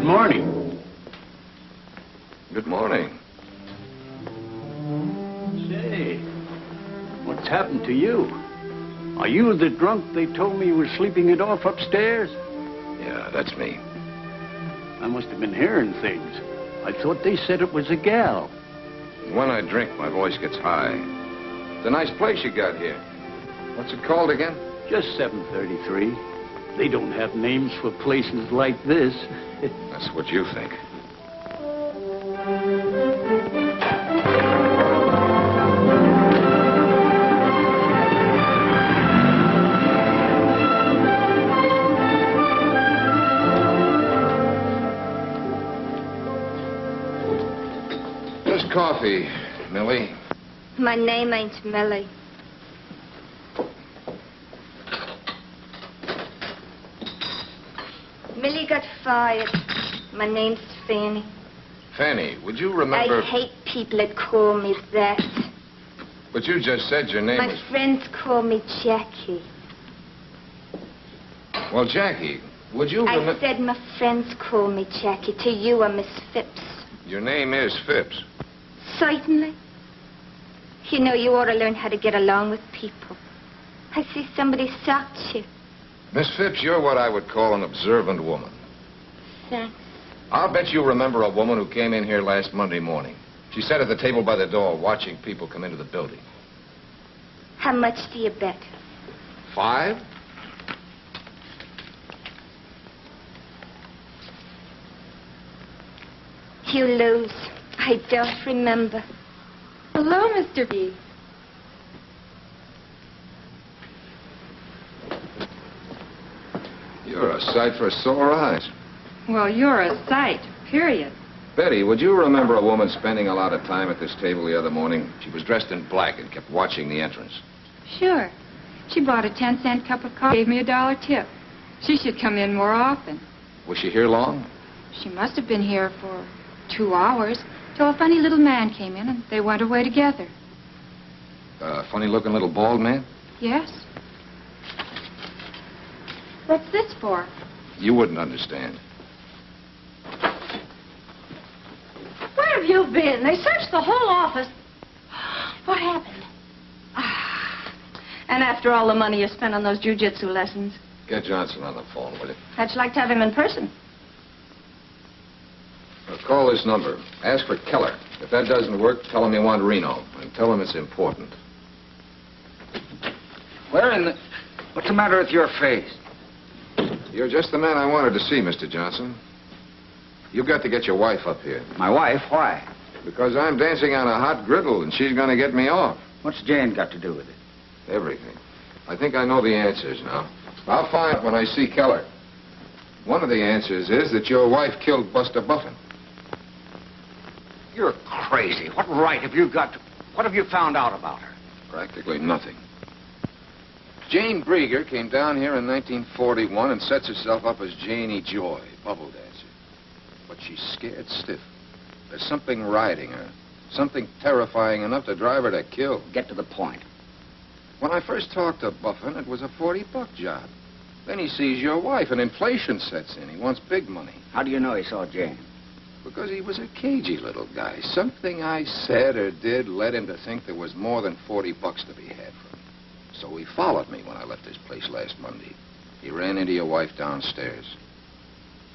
morning. Good morning. Say, what's happened to you? Are you the drunk they told me was sleeping it off upstairs? Yeah, that's me. I must have been hearing things. I thought they said it was a gal. When I drink, my voice gets high. It's a nice place you got here. What's it called again? Just 733. They don't have names for places like this. That's what you think. Just coffee, Millie. My name ain't Millie. Millie got fired. My name's Fanny. Fanny, would you remember... I hate people that call me that. But you just said your name My was... friends call me Jackie. Well, Jackie, would you I remember... said my friends call me Jackie. To you, I'm Miss Phipps. Your name is Phipps. Certainly. You know, you ought to learn how to get along with people. I see somebody socked you. Miss Phipps, you're what I would call an observant woman. Thanks. I'll bet you remember a woman who came in here last Monday morning. She sat at the table by the door watching people come into the building. How much do you bet? 5? You lose. I don't remember. Hello, Mr. B. You're a sight for sore eyes. Well, you're a sight, period. Betty, would you remember a woman spending a lot of time at this table the other morning? She was dressed in black and kept watching the entrance. Sure. She bought a 10-cent cup of coffee, gave me $1 tip. She should come in more often. Was she here long? She must have been here for 2 hours, till a funny little man came in, and they went away together. A funny-looking little bald man? Yes. What's this for? You wouldn't understand. Where have you been? They searched the whole office. What happened? And after all the money you spent on those jiu-jitsu lessons, Get Johnson on the phone, will you? how'd you like to have him in person? Call this number. Ask for Keller. If that doesn't work, tell him you want Reno. And tell him it's important. Where in the... What's the matter with your face? You're just the man I wanted to see, Mr. Johnson. You've got to get your wife up here. My wife? Why? Because I'm dancing on a hot griddle, and she's going to get me off. What's Jane got to do with it? Everything. I think I know the answers now. I'll find out when I see Keller. One of the answers is that your wife killed Buster Buffin. You're crazy. What right have you got to... What have you found out about her? Practically nothing. Jane Brieger came down here in 1941 and sets herself up as Janie Joy, bubble dancer. But she's scared stiff. There's something riding her. Something terrifying enough to drive her to kill. Get to the point. When I first talked to Buffin, it was a $40 job. Then he sees your wife, and inflation sets in. He wants big money. How do you know he saw Jane? Because he was a cagey little guy. Something I said or did led him to think there was more than $40 to be had from me. So he followed me when I left his place last Monday. He ran into your wife downstairs.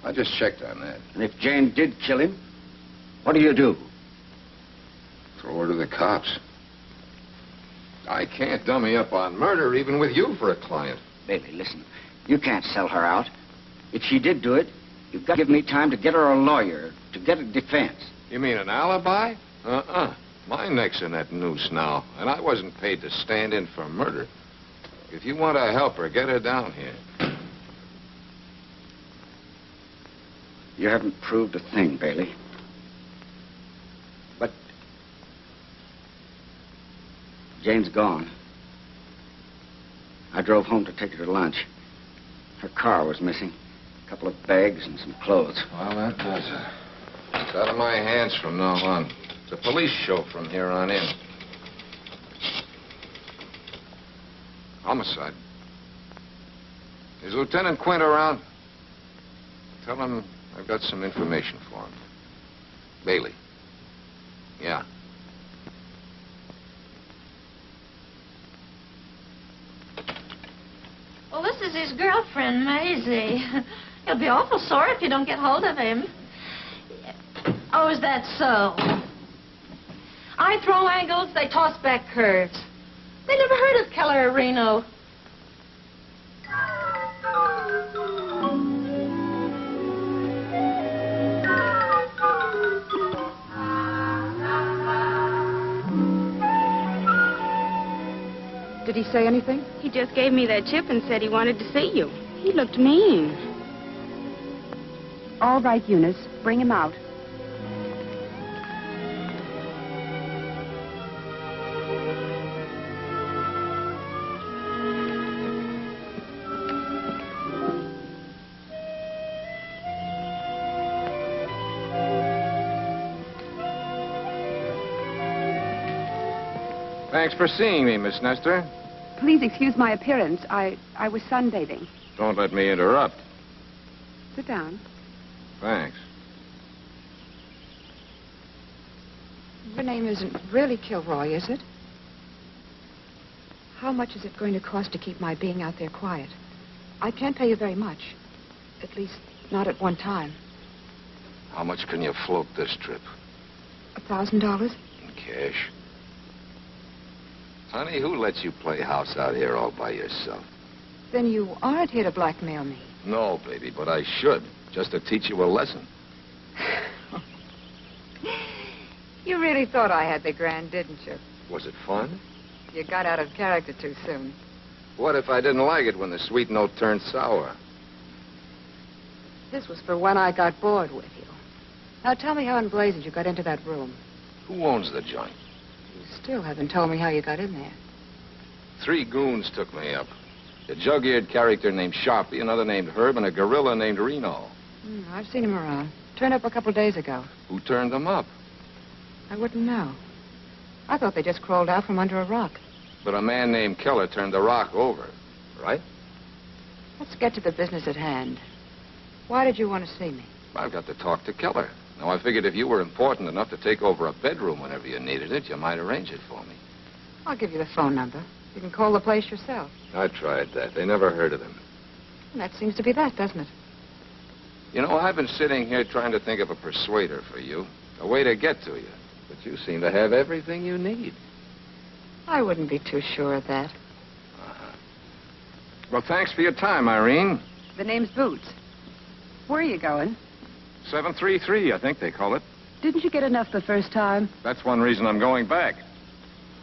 I just checked on that. And if Jane did kill him, what do you do? Throw her to the cops. I can't dummy up on murder, even with you for a client. Bailey, listen. You can't sell her out. If she did do it, you've got to give me time to get her a lawyer, to get a defense. You mean an alibi? My neck's in that noose now, and I wasn't paid to stand in for murder. If you want to help her, get her down here. You haven't proved a thing, Bailey. But Jane's gone. I drove home to take her to lunch. Her car was missing. A couple of bags and some clothes. Well, that does it. It's out of my hands from now on. It's a police show from here on in. Homicide. Is Lieutenant Quint around? Tell him I've got some information for him. Bailey. Yeah. Well, this is his girlfriend, Maisie. He'll be awful sore if you don't get hold of him. Oh, is that so? I throw angles, they toss back curves. They never heard of Keller or Reno. Did he say anything? He just gave me that chip and said he wanted to see you. He looked mean. All right, Eunice. Bring him out. Thanks for seeing me, Miss Nestor. Please excuse my appearance. I was sunbathing. Don't let me interrupt. Sit down. Thanks. Your name isn't really Kilroy, is it? How much is it going to cost to keep my being out there quiet? I can't pay you very much. At least, not at one time. How much can you float this trip? $1,000? In cash. Honey, who lets you play house out here all by yourself? Then you aren't here to blackmail me. No, baby, but I should. Just to teach you a lesson. You really thought I had the grand, didn't you? Was it fun? You got out of character too soon. What if I didn't like it when the sweet note turned sour? This was for when I got bored with you. Now tell me how in blazes you got into that room. Who owns the joint? You still haven't told me how you got in there. 3 goons took me up. A jug-eared character named Sharpie, another named Herb, and a gorilla named Reno. I've seen him around. Turned up a couple days ago. Who turned them up? I wouldn't know. I thought they just crawled out from under a rock. But a man named Keller turned the rock over, right? Let's get to the business at hand. Why did you want to see me? I've got to talk to Keller. Now, I figured if you were important enough to take over a bedroom whenever you needed it, you might arrange it for me. I'll give you the phone number. You can call the place yourself. I tried that. They never heard of him. And that seems to be that, doesn't it? You know, I've been sitting here trying to think of a persuader for you, a way to get to you. But you seem to have everything you need. I wouldn't be too sure of that. Well, thanks for your time, Irene. The name's Boots. Where are you going? 733, I think they call it. Didn't you get enough the first time? That's one reason I'm going back.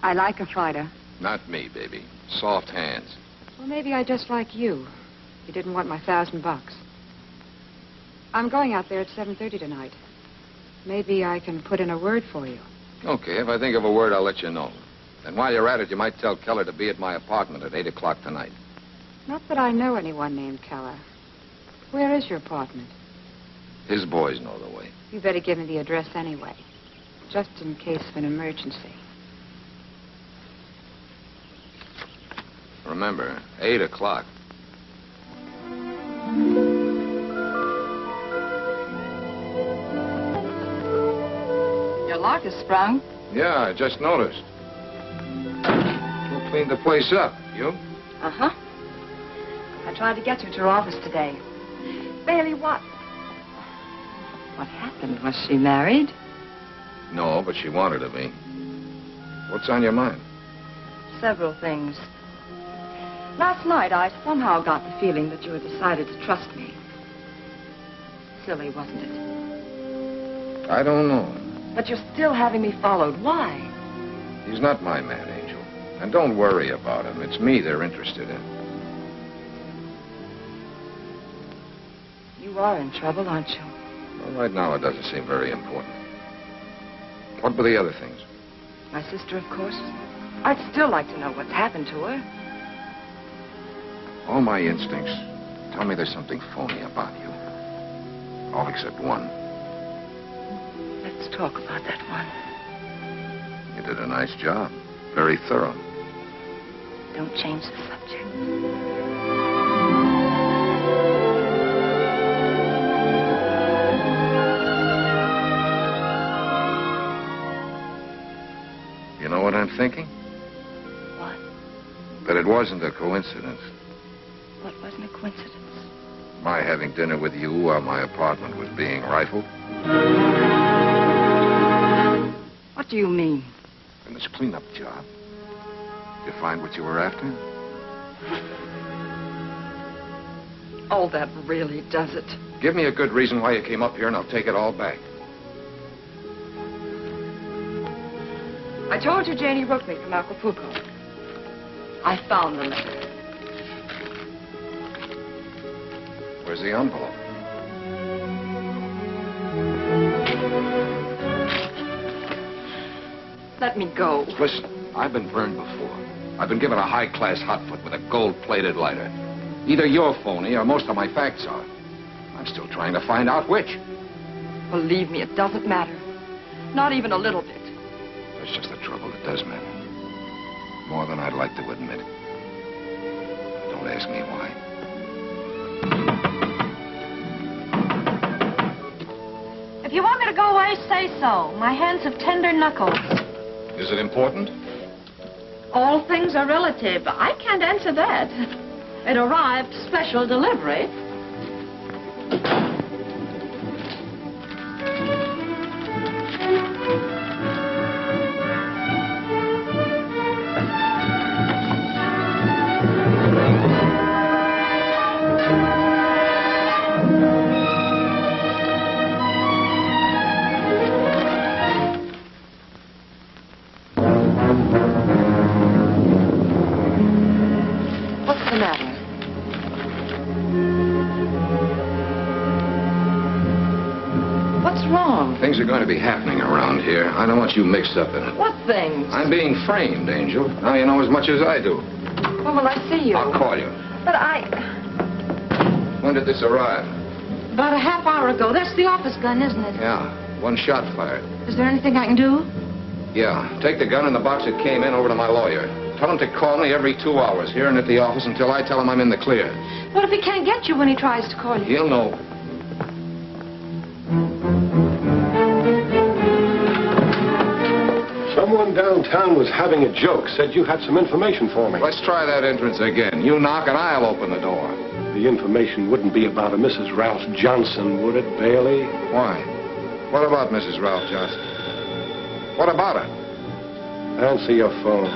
I like a fighter. Not me, baby. Soft hands. Well, maybe I just like you. You didn't want my $1,000. I'm going out there at 7:30 tonight. Maybe I can put in a word for you. Okay, if I think of a word, I'll let you know. And while you're at it, you might tell Keller to be at my apartment at 8 o'clock tonight. Not that I know anyone named Keller. Where is your apartment? His boys know the way. You better give me the address anyway, just in case of an emergency. Remember, 8 o'clock. Your lock is sprung. Yeah, I just noticed. Who cleaned the place up? You? Uh-huh. I tried to get you to her office today. Bailey, what? What happened? Was she married? No, but she wanted to be. What's on your mind? Several things. Last night, I somehow got the feeling that you had decided to trust me. Silly, wasn't it? I don't know. But you're still having me followed. Why? He's not my man, Angel. And don't worry about him. It's me they're interested in. You are in trouble, aren't you? Well, right now, it doesn't seem very important. What were the other things? My sister, of course. I'd still like to know what's happened to her. All my instincts tell me there's something phony about you. All except one. Let's talk about that one. You did a nice job. Very thorough. Don't change the subject. That it wasn't a coincidence. What wasn't a coincidence? My having dinner with you while my apartment was being rifled. What do you mean? In this cleanup job. Did you find what you were after? Oh, that really does it. Give me a good reason why you came up here and I'll take it all back. I told you Janie wrote me from Acapulco. I found the letter. Where's the envelope? Let me go. Listen, I've been burned before. I've been given a high-class hotfoot with a gold-plated lighter. Either you're phony or most of my facts are. I'm still trying to find out which. Believe me, it doesn't matter. Not even a little bit. That's just the trouble. It does matter. More than I'd like to admit. Don't ask me why. If you want me to go away, say so. My hands have tender knuckles. Is it important? All things are relative. I can't answer that. It arrived special delivery. Things are going to be happening around here. I don't want you mixed up in it. What things? I'm being framed, Angel. Now you know as much as I do. When will I see you? I'll call you. But I... When did this arrive? About a half hour ago. That's the office gun, isn't it? Yeah. One shot fired. Is there anything I can do? Yeah. Take the gun and the box that came in over to my lawyer. Tell him to call me every 2 hours here and at the office until I tell him I'm in the clear. What if he can't get you when he tries to call you? He'll know. Someone downtown was having a joke, said you had some information for me. Let's try that entrance again. You knock and I'll open the door. The information wouldn't be about a Mrs. Ralph Johnson, would it, Bailey? Why? What about Mrs. Ralph Johnson? What about her? Answer your phone.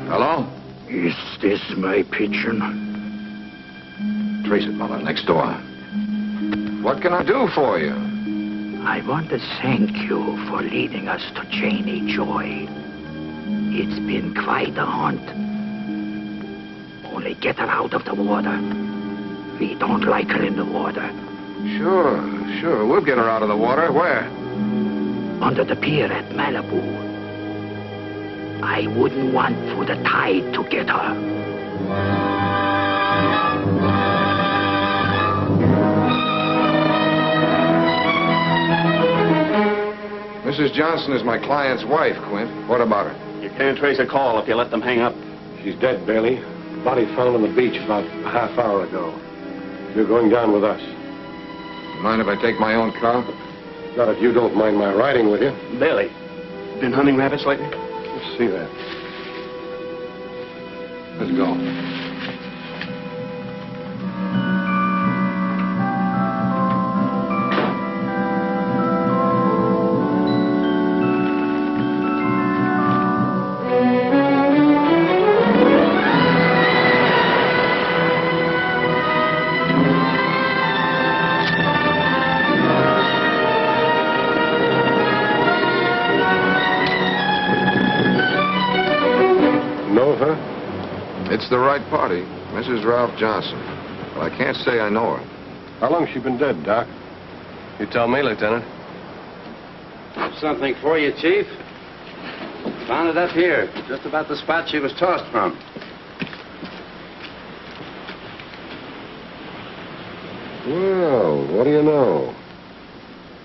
Hello? Is this my pigeon? Trace it, Mother, next door. What can I do for you? I want to thank you for leading us to Janie Joy. It's been quite a hunt. Only get her out of the water. We don't like her in the water. Sure. We'll get her out of the water. Where? Under the pier at Malibu. I wouldn't want for the tide to get her. Mrs. Johnson is my client's wife, Quint. What about her? You can't trace a call if you let them hang up. She's dead, Bailey. Body found on the beach about a half hour ago. You're going down with us. Mind if I take my own car? Not if you don't mind my riding with you. Bailey, been hunting rabbits lately? Let's see that. Let's go. It's the right party, Mrs. Ralph Johnson. But I can't say I know her. How long's she been dead, Doc? You tell me, Lieutenant. Something for you, Chief. Found it up here, just about the spot she was tossed from. Well, what do you know?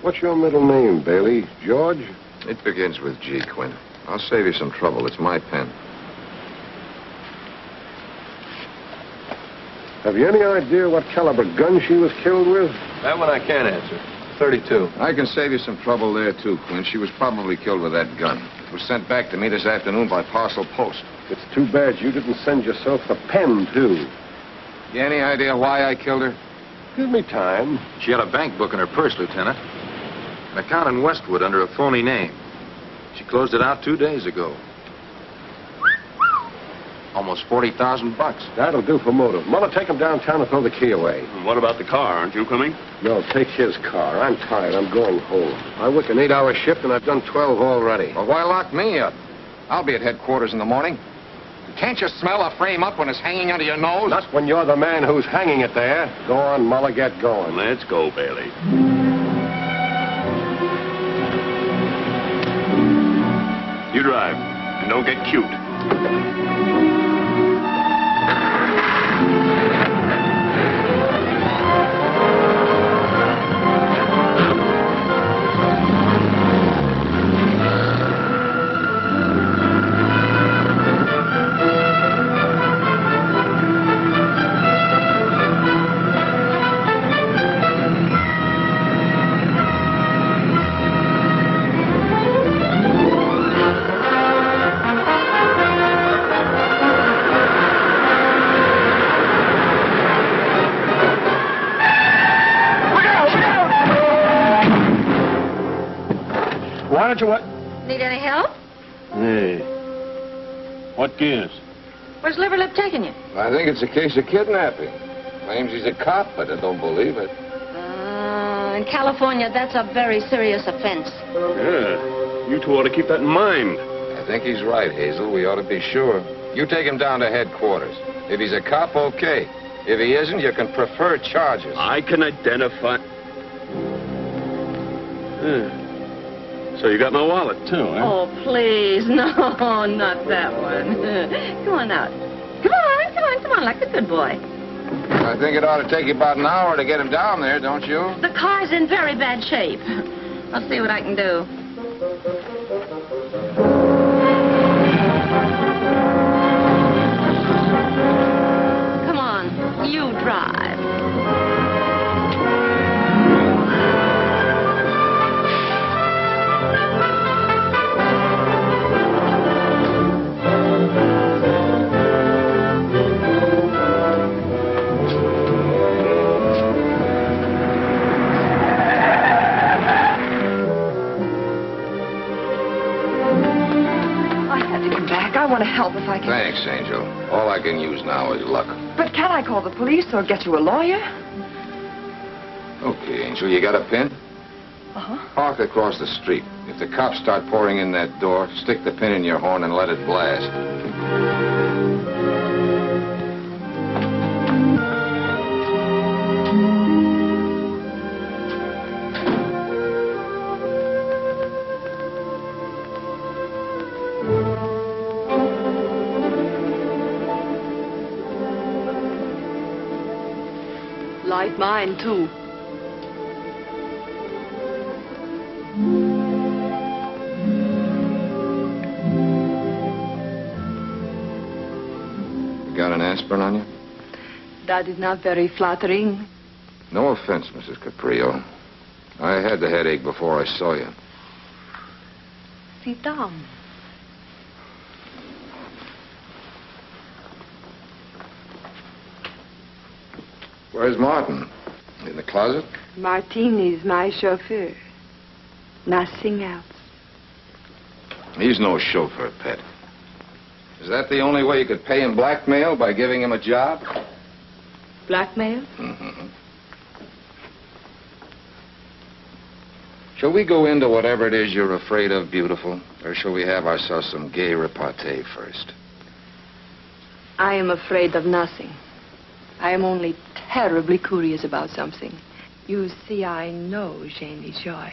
What's your middle name, Bailey? George? It begins with G, Quint. I'll save you some trouble. It's my pen. Have you any idea what caliber gun she was killed with? That one I can't answer. 32. I can save you some trouble there, too, Quinn. She was probably killed with that gun. It was sent back to me this afternoon by parcel post. It's too bad you didn't send yourself the pen, too. You any idea why I killed her? Give me time. She had a bank book in her purse, Lieutenant. An account in Westwood under a phony name. She closed it out 2 days ago. Almost $40,000. That'll do for motive. Muller, take him downtown and throw the key away. What about the car? Aren't you coming? No, take his car. I'm tired. I'm going home. I work an 8-hour shift, and I've done 12 already. Well, why lock me up? I'll be at headquarters in the morning. Can't you smell a frame up when it's hanging under your nose? Not when you're the man who's hanging it there. Go on, Muller, get going. Let's go, Bailey. You drive, and don't get cute. Why don't you what? Need any help? Hey. What gives? Where's Liverlip taking you? I think it's a case of kidnapping. Claims he's a cop, but I don't believe it. In California, that's a very serious offense. Yeah. You two ought to keep that in mind. I think he's right, Hazel. We ought to be sure. You take him down to headquarters. If he's a cop, okay. If he isn't, you can prefer charges. I can identify... So you got my wallet, too, eh? Oh, please. No, not that one. Come on out. Come on, like a good boy. I think it ought to take you about an hour to get him down there, don't you? The car's in very bad shape. I'll see what I can do. Come on, you drive. I want to help if I can. Thanks, Angel. All I can use now is luck. But can I call the police or get you a lawyer? Okay, Angel, you got a pin? Uh-huh. Park across the street. If the cops start pouring in that door, stick the pin in your horn and let it blast. Light mine, too. You got an aspirin on you? That is not very flattering. No offense, Mrs. Caprio. I had the headache before I saw you. Sit down. Where's Martin? In the closet? Martin is my chauffeur. Nothing else. He's no chauffeur, Pet. Is that the only way you could pay him blackmail, by giving him a job? Blackmail? Mm-hmm. Shall we go into whatever it is you're afraid of, beautiful? Or shall we have ourselves some gay repartee first? I am afraid of nothing. I am only terribly curious about something. You see, I know Janie Joy.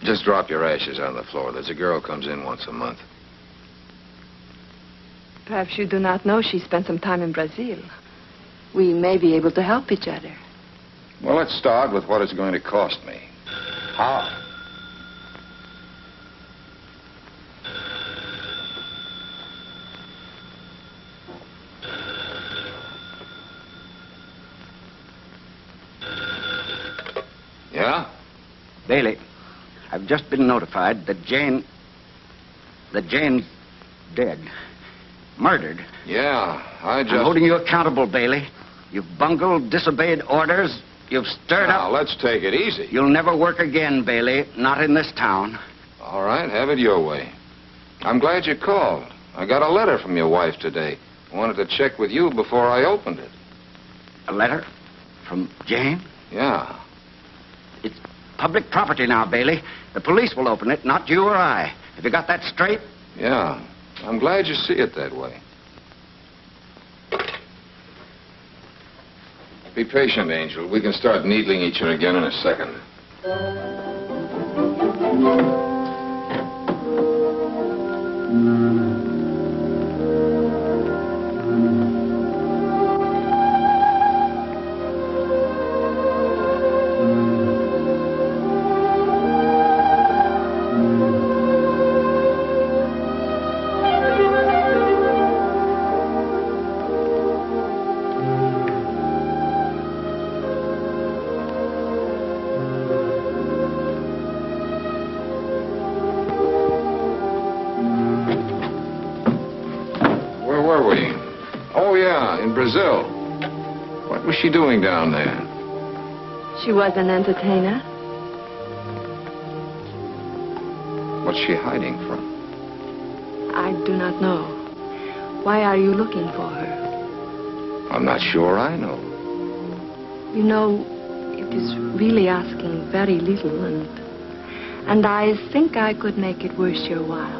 Just drop your ashes on the floor. There's a girl comes in once a month. Perhaps you do not know she spent some time in Brazil. We may be able to help each other. Well, let's start with what it's going to cost me. How? Bailey, I've just been notified that Jane's dead. Murdered. Yeah, I'm holding you accountable, Bailey. You've bungled, disobeyed orders. You've stirred up... Now, let's take it easy. You'll never work again, Bailey. Not in this town. All right, have it your way. I'm glad you called. I got a letter from your wife today. I wanted to check with you before I opened it. A letter? From Jane? Yeah. It's public property now, Bailey. The police will open it, not you or I. Have you got that straight? Yeah. I'm glad you see it that way. Be patient, Angel. We can start needling each other again in a second. Brazil. What was she doing down there? She was an entertainer. What's she hiding from? I do not know. Why are you looking for her? I'm not sure I know. You know, it is really asking very little, and I think I could make it worth your while.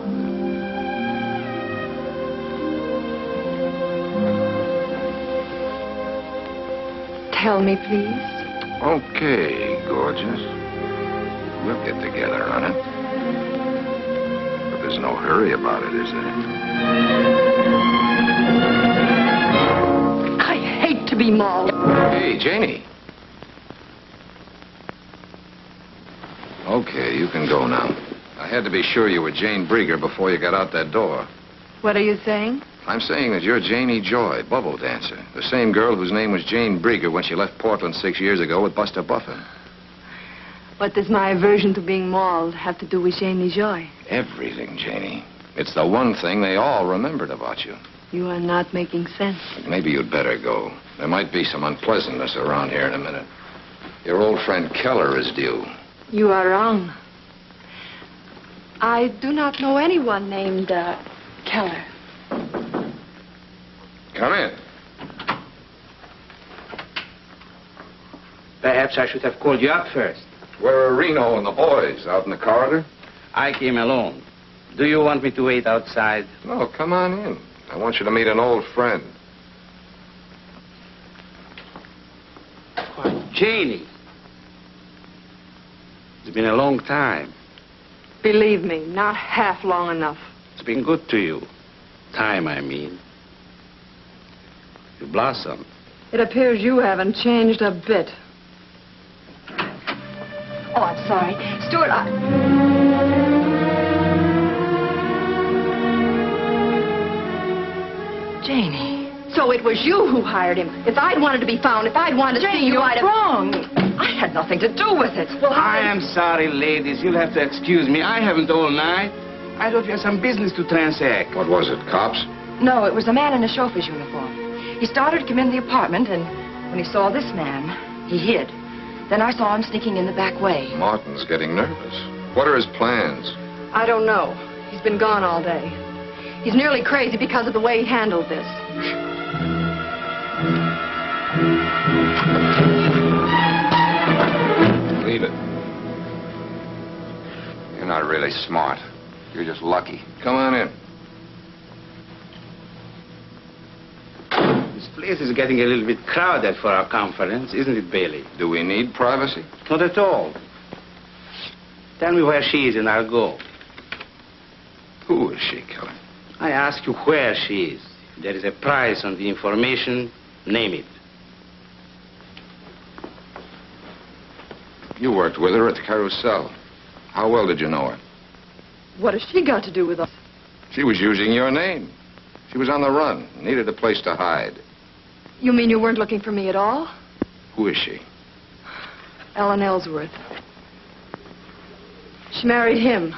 Tell me, please. Okay, gorgeous. We'll get together on it. But there's no hurry about it, is there? I hate to be mauled. Hey, Janie. Okay, you can go now. I had to be sure you were Jane Brieger before you got out that door. What are you saying? I'm saying that you're Janie Joy, bubble dancer. The same girl whose name was Jane Brieger when she left Portland 6 years ago with Buster Buffin. What does my aversion to being mauled have to do with Janie Joy? Everything, Janie. It's the one thing they all remembered about you. You are not making sense. Maybe you'd better go. There might be some unpleasantness around here in a minute. Your old friend Keller is due. You are wrong. I do not know anyone named Keller. Come in. Perhaps I should have called you up first. Where are Reno and the boys? Out in the corridor? I came alone. Do you want me to wait outside? No, come on in. I want you to meet an old friend. Why, Janie. It's been a long time. Believe me, not half long enough. It's been good to you. Time, I mean. You blossom. It appears you haven't changed a bit. Oh, I'm sorry. Stuart, Janie. So it was you who hired him. If I'd wanted to be found, if I'd wanted to see you, I'd have... wrong. I had nothing to do with it. Well, I am sorry, ladies. You'll have to excuse me. I haven't all night. I thought you had some business to transact. What was it, cops? No, it was a man in a chauffeur's uniform. He started to come in the apartment, and when he saw this man, he hid. Then I saw him sneaking in the back way. Martin's getting nervous. What are his plans? I don't know. He's been gone all day. He's nearly crazy because of the way he handled this. Leave it. You're not really smart. You're just lucky. Come on in. This place is getting a little bit crowded for our conference, isn't it, Bailey? Do we need privacy? Not at all. Tell me where she is and I'll go. Who is she, Keller? I ask you where she is. If there is a price on the information, name it. You worked with her at the Carousel. How well did you know her? What has she got to do with us? She was using your name. She was on the run, needed a place to hide. You mean you weren't looking for me at all? Who is she? Ellen Ellsworth. She married him.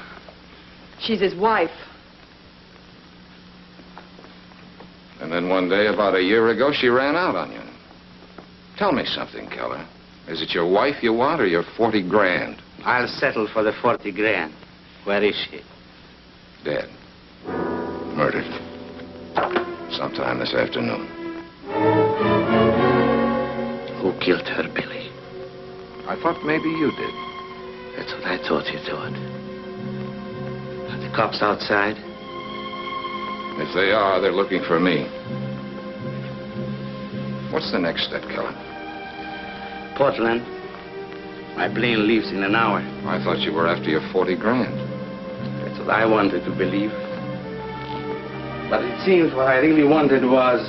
She's his wife. And then one day, about a year ago, she ran out on you. Tell me something, Keller. Is it your wife you want or your 40 grand? I'll settle for the 40 grand. Where is she? Dead. Murdered. Sometime this afternoon. Who killed her, Billy? I thought maybe you did. That's what I thought you thought. Are the cops outside? If they are, they're looking for me. What's the next step, Keller? Portland. My plane leaves in an hour. I thought you were after your 40 grand. That's what I wanted to believe. But it seems what I really wanted was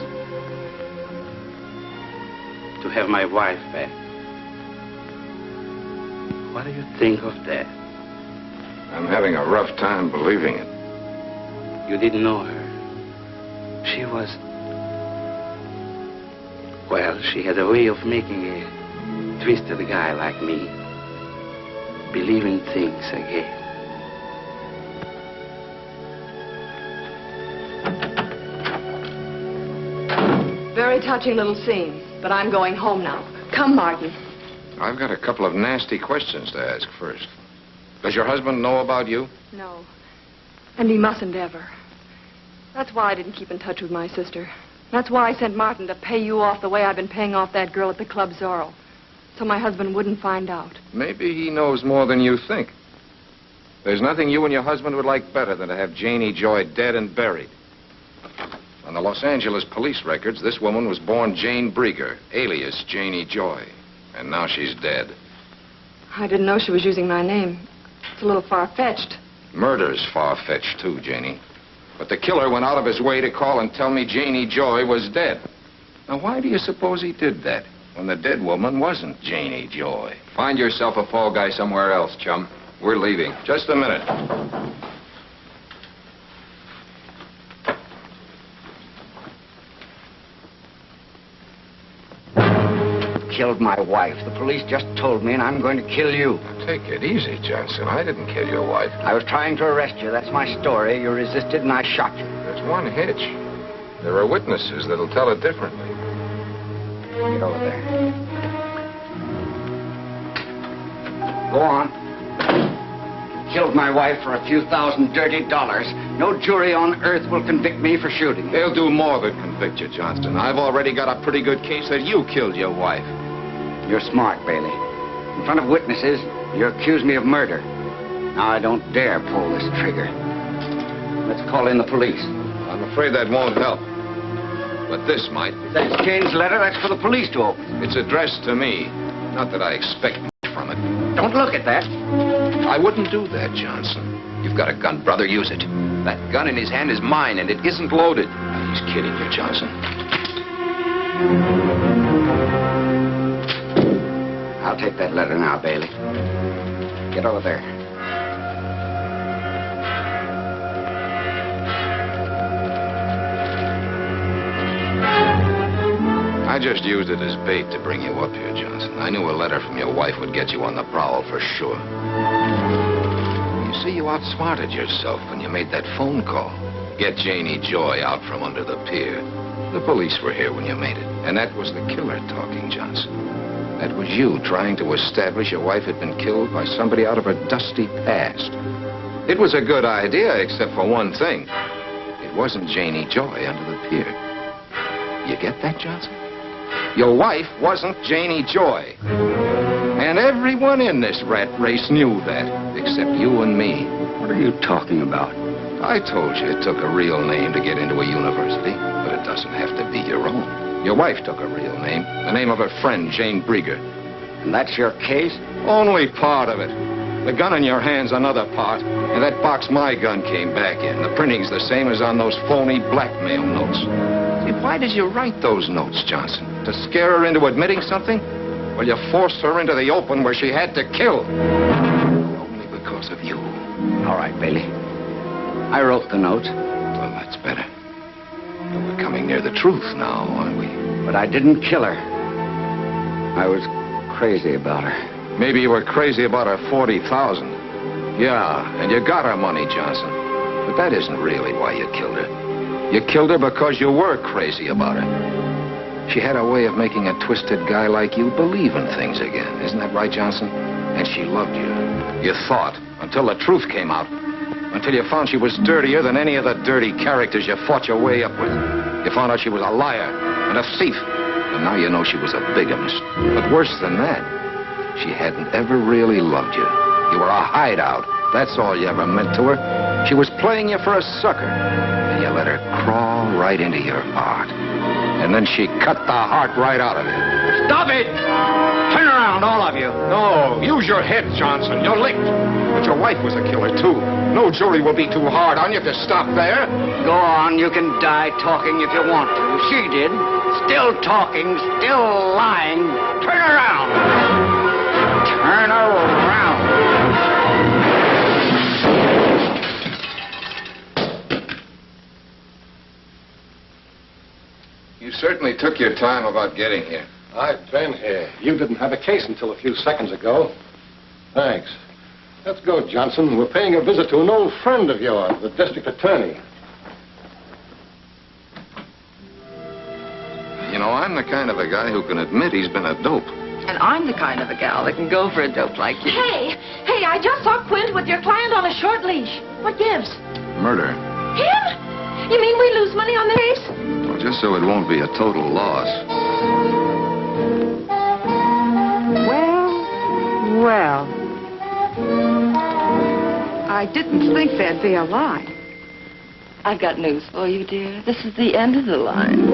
to have my wife back. What do you think of that? I'm having a rough time believing it. You didn't know her. She was... Well, she had a way of making a twisted guy like me believe in things again. Very touching little scene, but I'm going home now. Come, Martin. I've got a couple of nasty questions to ask first. Does your husband know about you? No. And he mustn't ever. That's why I didn't keep in touch with my sister. That's why I sent Martin to pay you off the way I've been paying off that girl at the Club Zorro. So my husband wouldn't find out. Maybe he knows more than you think. There's nothing you and your husband would like better than to have Janie Joy dead and buried. On the Los Angeles police records, this woman was born Jane Brieger, alias Janie Joy. And now she's dead. I didn't know she was using my name. It's a little far-fetched. Murder's far-fetched, too, Janie. But the killer went out of his way to call and tell me Janie Joy was dead. Now, why do you suppose he did that when the dead woman wasn't Janie Joy? Find yourself a fall guy somewhere else, chum. We're leaving. Just a minute. Killed my wife. The police just told me, and I'm going to kill you. Take it easy, Johnson. I didn't kill your wife. I was trying to arrest you. That's my story. You resisted, and I shot you. There's one hitch. There are witnesses that'll tell it differently. Get over there. Go on. Killed my wife for a few thousand dirty dollars. No jury on earth will convict me for shooting. They'll do more than convict you, Johnston. I've already got a pretty good case that you killed your wife. You're smart, Bailey. In front of witnesses, you accuse me of murder. Now I don't dare pull this trigger. Let's call in the police. I'm afraid that won't help. But this might. If that's Jane's letter, that's for the police to open. It's addressed to me. Not that I expect much from it. Don't look at that. I wouldn't do that, Johnson. You've got a gun, brother. Use it. That gun in his hand is mine, and it isn't loaded. He's kidding you, Johnson. I'll take that letter now, Bailey. Get over there. I just used it as bait to bring you up here, Johnson. I knew a letter from your wife would get you on the prowl for sure. You see, you outsmarted yourself when you made that phone call. Get Janie Joy out from under the pier. The police were here when you made it. And that was the killer talking, Johnson. That was you trying to establish your wife had been killed by somebody out of her dusty past. It was a good idea, except for one thing. It wasn't Janie Joy under the pier. You get that, Johnson? Your wife wasn't Janie Joy. And everyone in this rat race knew that, except you and me. What are you talking about? I told you it took a real name to get into a university, but it doesn't have to be your own. Your wife took a real name, the name of her friend, Jane Brieger. And that's your case? Only part of it. The gun in your hand's another part, and that box my gun came back in. The printing's the same as on those phony blackmail notes. See, why did you write those notes, Johnson? To scare her into admitting something? Well, you forced her into the open where she had to kill. Only because of you. All right, Bailey. I wrote the notes. Well, that's better. But we're coming near the truth now, aren't we? But I didn't kill her. I was crazy about her. Maybe you were crazy about her 40,000. Yeah, and you got her money, Johnson. But that isn't really why you killed her. You killed her because you were crazy about her. She had a way of making a twisted guy like you believe in things again. Isn't that right, Johnson? And she loved you. You thought, until the truth came out. Until you found she was dirtier than any of the dirty characters you fought your way up with. You found out she was a liar and a thief. And now you know she was a bigamist. But worse than that, she hadn't ever really loved you. You were a hideout. That's all you ever meant to her. She was playing you for a sucker. And you let her crawl right into your heart. And then she cut the heart right out of you. Stop it! Turn around, all of you. No, use your head, Johnson. You're licked. But your wife was a killer, too. No jury will be too hard on you if you stop there. Go on, you can die talking if you want to. She did. Still talking, still lying. Turn around. Turn around. You certainly took your time about getting here. I've been here. You didn't have a case until a few seconds ago. Thanks. Let's go, Johnson. We're paying a visit to an old friend of yours, the district attorney. You know, I'm the kind of a guy who can admit he's been a dope. And I'm the kind of a gal that can go for a dope like you. Hey, I just saw Quint with your client on a short leash. What gives? Murder. Him? You mean we lose money on the case? Well, just so it won't be a total loss. Well. I didn't think there'd be a line. I've got news for you, dear. This is the end of the line.